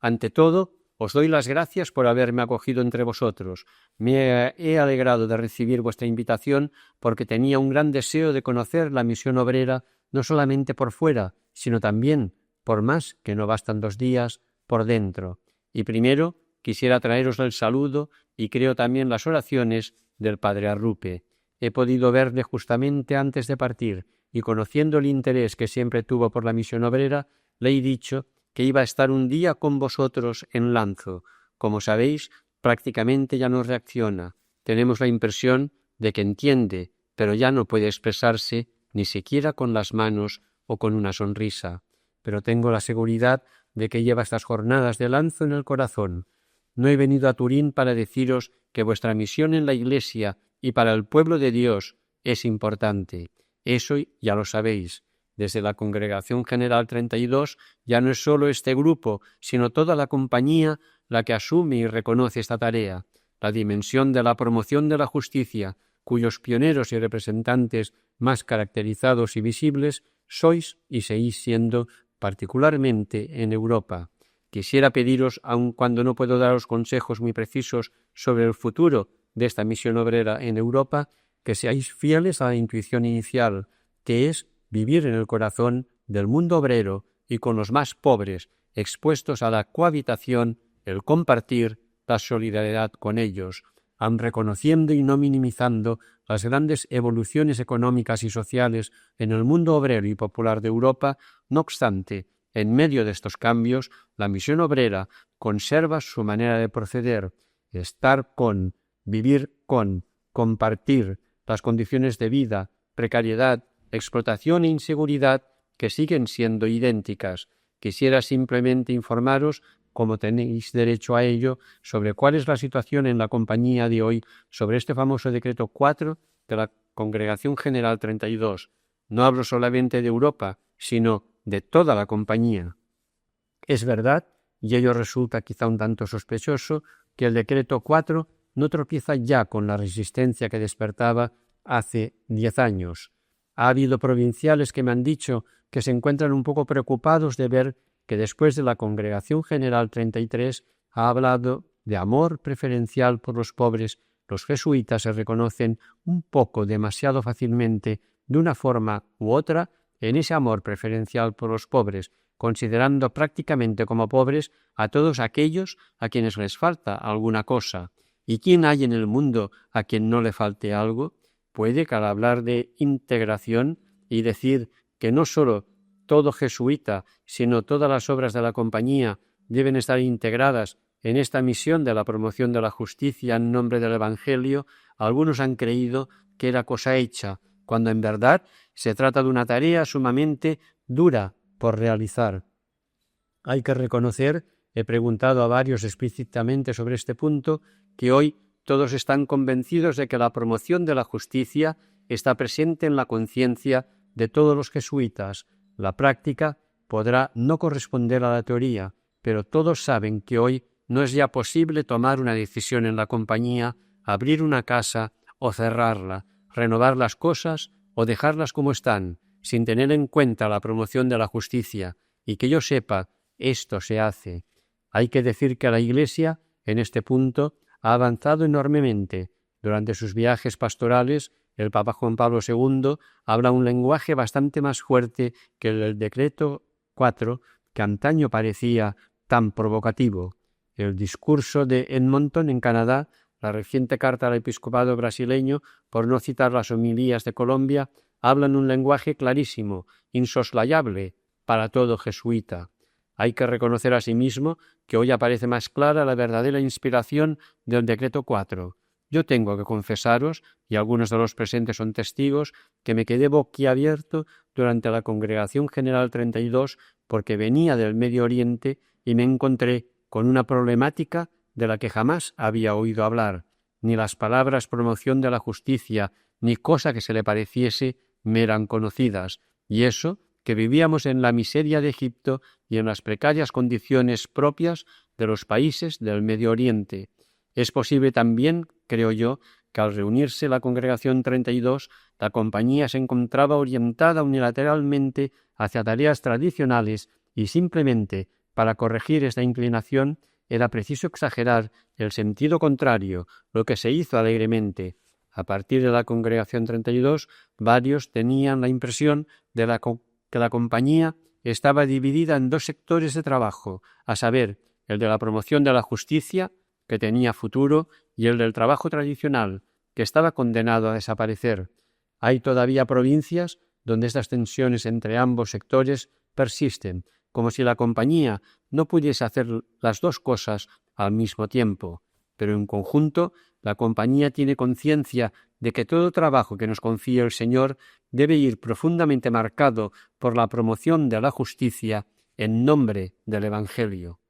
Speaker 1: Ante todo, os doy las gracias por haberme acogido entre vosotros. Me he alegrado de recibir vuestra invitación porque tenía un gran deseo de conocer la misión obrera no solamente por fuera, sino también, por más que no bastan 2 días, por dentro. Y primero quisiera traeros el saludo y creo también las oraciones del padre Arrupe. He podido verle justamente antes de partir y conociendo el interés que siempre tuvo por la misión obrera, le he dicho que iba a estar un día con vosotros en Lanzo. Como sabéis, prácticamente ya no reacciona. Tenemos la impresión de que entiende, pero ya no puede expresarse ni siquiera con las manos o con una sonrisa. Pero tengo la seguridad de que lleva estas jornadas de Lanzo en el corazón. No he venido a Turín para deciros que vuestra misión en la Iglesia y para el pueblo de Dios es importante. Eso ya lo sabéis. Desde la Congregación General 32 ya no es solo este grupo, sino toda la compañía la que asume y reconoce esta tarea. La dimensión de la promoción de la justicia, cuyos pioneros y representantes más caracterizados y visibles sois y seguís siendo particularmente en Europa. Quisiera pediros, aun cuando no puedo daros consejos muy precisos sobre el futuro de esta misión obrera en Europa, que seáis fieles a la intuición inicial, que es vivir en el corazón del mundo obrero y con los más pobres, expuestos a la cohabitación, el compartir, la solidaridad con ellos, aun reconociendo y no minimizando las grandes evoluciones económicas y sociales en el mundo obrero y popular de Europa. No obstante, en medio de estos cambios, la misión obrera conserva su manera de proceder, estar con, vivir con, compartir las condiciones de vida, precariedad, explotación e inseguridad que siguen siendo idénticas. Quisiera simplemente informaros, como tenéis derecho a ello, sobre cuál es la situación en la compañía de hoy sobre este famoso decreto 4 de la Congregación General 32. No hablo solamente de Europa, sino de toda la compañía. Es verdad, y ello resulta quizá un tanto sospechoso, que el decreto 4 no tropieza ya con la resistencia que despertaba hace 10 años. Ha habido provinciales que me han dicho que se encuentran un poco preocupados de ver que después de la Congregación General 33 ha hablado de amor preferencial por los pobres los jesuitas se reconocen un poco demasiado fácilmente, de una forma u otra, en ese amor preferencial por los pobres, considerando prácticamente como pobres a todos aquellos a quienes les falta alguna cosa. ¿Y quién hay en el mundo a quien no le falte algo? Puede que al hablar de integración y decir que no solo todo jesuita, sino todas las obras de la compañía deben estar integradas en esta misión de la promoción de la justicia en nombre del Evangelio, algunos han creído que era cosa hecha, cuando en verdad se trata de una tarea sumamente dura por realizar. Hay que reconocer, he preguntado a varios explícitamente sobre este punto, que hoy todos están convencidos de que la promoción de la justicia está presente en la conciencia de todos los jesuitas. La práctica podrá no corresponder a la teoría, pero todos saben que hoy no es ya posible tomar una decisión en la compañía, abrir una casa o cerrarla, renovar las cosas o dejarlas como están, sin tener en cuenta la promoción de la justicia, y que yo sepa, esto se hace. Hay que decir que la Iglesia, en este punto, ha avanzado enormemente. Durante sus viajes pastorales, el Papa Juan Pablo II habla un lenguaje bastante más fuerte que el del Decreto 4, que antaño parecía tan provocativo. El discurso de Edmonton en Canadá, la reciente carta al episcopado brasileño, por no citar las homilías de Colombia, hablan un lenguaje clarísimo, insoslayable para todo jesuita. Hay que reconocer asimismo que hoy aparece más clara la verdadera inspiración del Decreto 4. Yo tengo que confesaros, y algunos de los presentes son testigos, que me quedé boquiabierto durante la Congregación General 32 porque venía del Medio Oriente y me encontré con una problemática de la que jamás había oído hablar. Ni las palabras promoción de la justicia, ni cosa que se le pareciese, me eran conocidas, y eso que vivíamos en la miseria de Egipto y en las precarias condiciones propias de los países del Medio Oriente. Es posible también, creo yo, que al reunirse la Congregación 32, la compañía se encontraba orientada unilateralmente hacia tareas tradicionales y simplemente para corregir esta inclinación era preciso exagerar el sentido contrario, lo que se hizo alegremente. A partir de la Congregación 32, varios tenían la impresión de que la compañía estaba dividida en dos sectores de trabajo, a saber, el de la promoción de la justicia, que tenía futuro, y el del trabajo tradicional, que estaba condenado a desaparecer. Hay todavía provincias donde estas tensiones entre ambos sectores persisten, como si la compañía no pudiese hacer las dos cosas al mismo tiempo. Pero en conjunto, la compañía tiene conciencia de que todo trabajo que nos confíe el Señor debe ir profundamente marcado por la promoción de la justicia en nombre del Evangelio.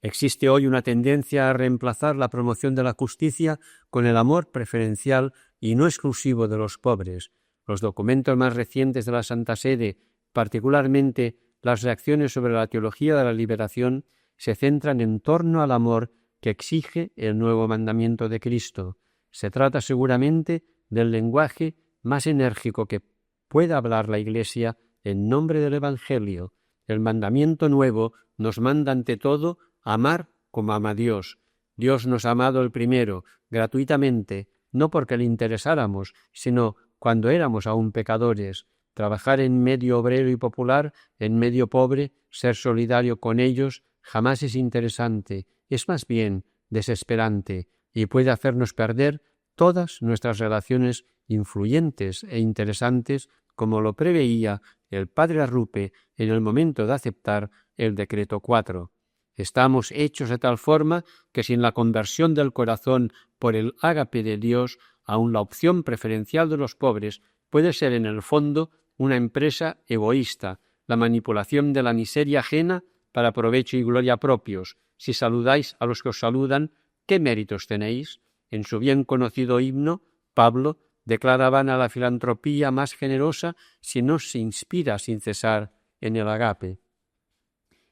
Speaker 1: Existe hoy una tendencia a reemplazar la promoción de la justicia con el amor preferencial y no exclusivo de los pobres. Los documentos más recientes de la Santa Sede, particularmente las reacciones sobre la teología de la liberación, se centran en torno al amor que exige el nuevo mandamiento de Cristo. Se trata seguramente del lenguaje más enérgico que pueda hablar la Iglesia en nombre del Evangelio. El mandamiento nuevo nos manda ante todo amar como ama Dios. Dios nos ha amado el primero, gratuitamente, no porque le interesáramos, sino cuando éramos aún pecadores. Trabajar en medio obrero y popular, en medio pobre, ser solidario con ellos, jamás es interesante, es más bien desesperante y puede hacernos perder todas nuestras relaciones influyentes e interesantes, como lo preveía el padre Arrupe en el momento de aceptar el Decreto 4. Estamos hechos de tal forma que sin la conversión del corazón por el ágape de Dios, aun la opción preferencial de los pobres puede ser en el fondo una empresa egoísta, la manipulación de la miseria ajena para provecho y gloria propios. Si saludáis a los que os saludan, ¿qué méritos tenéis? En su bien conocido himno, Pablo declara vana la filantropía más generosa si no se inspira sin cesar en el agape.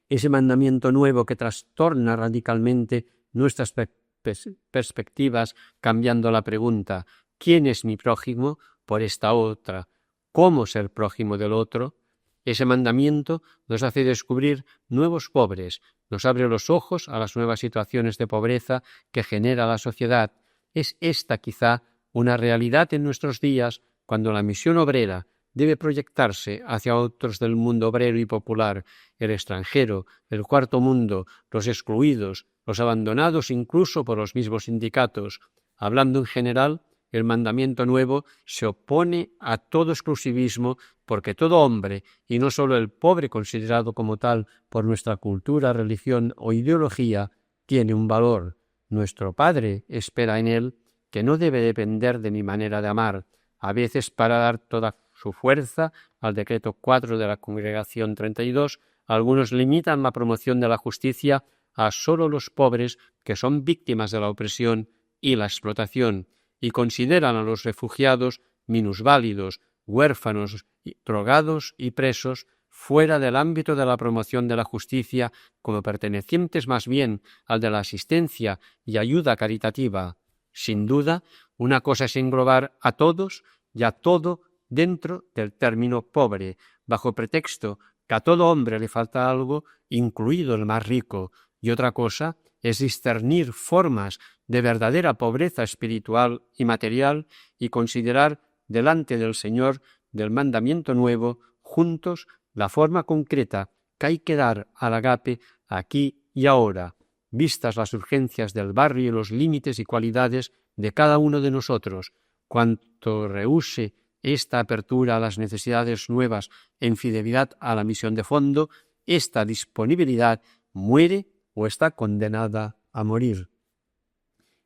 Speaker 1: Ese mandamiento nuevo que trastorna radicalmente nuestras perspectivas, cambiando la pregunta ¿quién es mi prójimo? Por esta otra, ¿cómo ser prójimo del otro? Ese mandamiento nos hace descubrir nuevos pobres, nos abre los ojos a las nuevas situaciones de pobreza que genera la sociedad, Es esta quizá una realidad en nuestros días cuando la misión obrera debe proyectarse hacia otros del mundo obrero y popular, el extranjero, el cuarto mundo, los excluidos, los abandonados incluso por los mismos sindicatos. Hablando en general, el mandamiento nuevo se opone a todo exclusivismo porque todo hombre, y no solo el pobre considerado como tal por nuestra cultura, religión o ideología, tiene un valor. Nuestro Padre espera en él que no debe depender de mi manera de amar, a veces para dar toda su fuerza al decreto 4 de la Congregación 32, algunos limitan la promoción de la justicia a solo los pobres que son víctimas de la opresión y la explotación, y consideran a los refugiados minusválidos, huérfanos, drogados y presos fuera del ámbito de la promoción de la justicia como pertenecientes más bien al de la asistencia y ayuda caritativa. Sin duda, una cosa es englobar a todos y a todo dentro del término pobre, bajo pretexto que a todo hombre le falta algo, incluido el más rico, y otra cosa es discernir formas de verdadera pobreza espiritual y material y considerar delante del Señor del mandamiento nuevo juntos la forma concreta que hay que dar al agape aquí y ahora, vistas las urgencias del barrio y los límites y cualidades de cada uno de nosotros. Cuanto rehúse esta apertura a las necesidades nuevas en fidelidad a la misión de fondo, esta disponibilidad muere o está condenada a morir.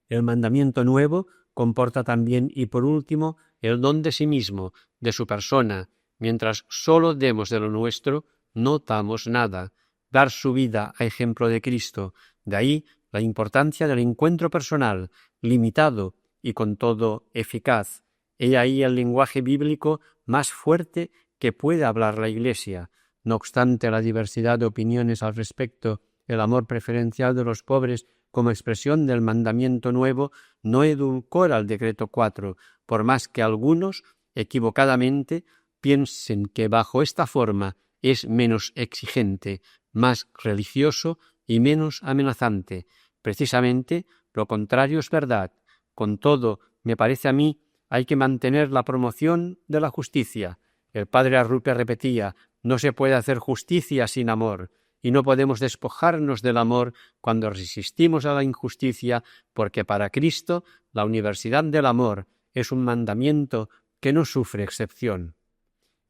Speaker 1: El mandamiento nuevo comporta también y por último el don de sí mismo, de su persona. Mientras solo demos de lo nuestro, no damos nada. Dar su vida a ejemplo de Cristo. De ahí la importancia del encuentro personal, limitado y con todo eficaz. He ahí el lenguaje bíblico más fuerte que puede hablar la Iglesia. No obstante la diversidad de opiniones al respecto, el amor preferencial de los pobres como expresión del mandamiento nuevo no edulcora el decreto 4, por más que algunos, equivocadamente, piensen que bajo esta forma es menos exigente, más religioso y menos amenazante. Precisamente lo contrario es verdad. Con todo, me parece a mí, hay que mantener la promoción de la justicia. El padre Arrupe repetía, no se puede hacer justicia sin amor, y no podemos despojarnos del amor cuando resistimos a la injusticia, porque para Cristo la universidad del amor es un mandamiento que no sufre excepción.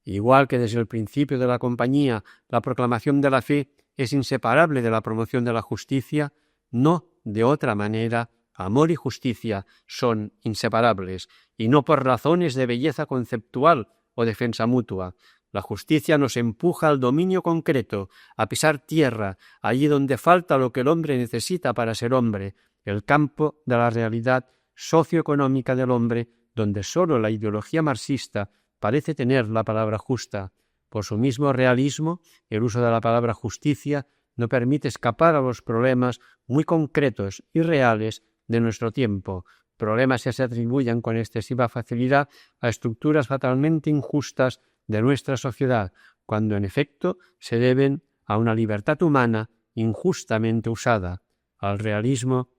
Speaker 1: Igual que desde el principio de la compañía la proclamación de la fe es inseparable de la promoción de la justicia, no de otra manera amor y justicia son inseparables, y no por razones de belleza conceptual o defensa mutua. La justicia nos empuja al dominio concreto, a pisar tierra, allí donde falta lo que el hombre necesita para ser hombre, el campo de la realidad socioeconómica del hombre, donde sólo la ideología marxista parece tener la palabra justa. Por su mismo realismo, el uso de la palabra justicia no permite escapar a los problemas muy concretos y reales de nuestro tiempo, problemas que se atribuyen con excesiva facilidad a estructuras fatalmente injustas de nuestra sociedad, cuando en efecto se deben a una libertad humana injustamente usada. Al realismo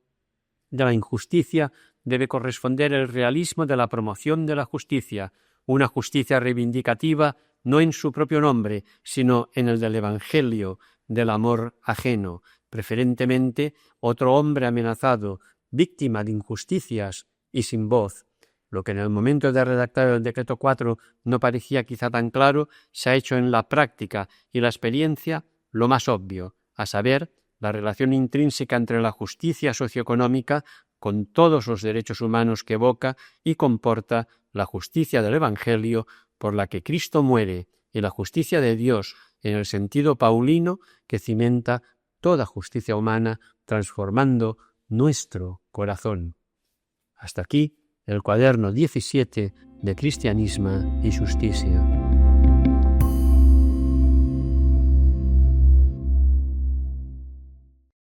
Speaker 1: de la injusticia debe corresponder el realismo de la promoción de la justicia, una justicia reivindicativa no en su propio nombre, sino en el del Evangelio, del amor ajeno, preferentemente otro hombre amenazado, víctima de injusticias y sin voz. Lo que en el momento de redactar el decreto 4 no parecía quizá tan claro, se ha hecho en la práctica y la experiencia lo más obvio, a saber, la relación intrínseca entre la justicia socioeconómica con todos los derechos humanos que evoca y comporta la justicia del Evangelio por la que Cristo muere y la justicia de Dios en el sentido paulino que cimenta toda justicia humana transformando nuestro corazón. Hasta aquí el cuaderno 17 de Cristianisme y Justicia.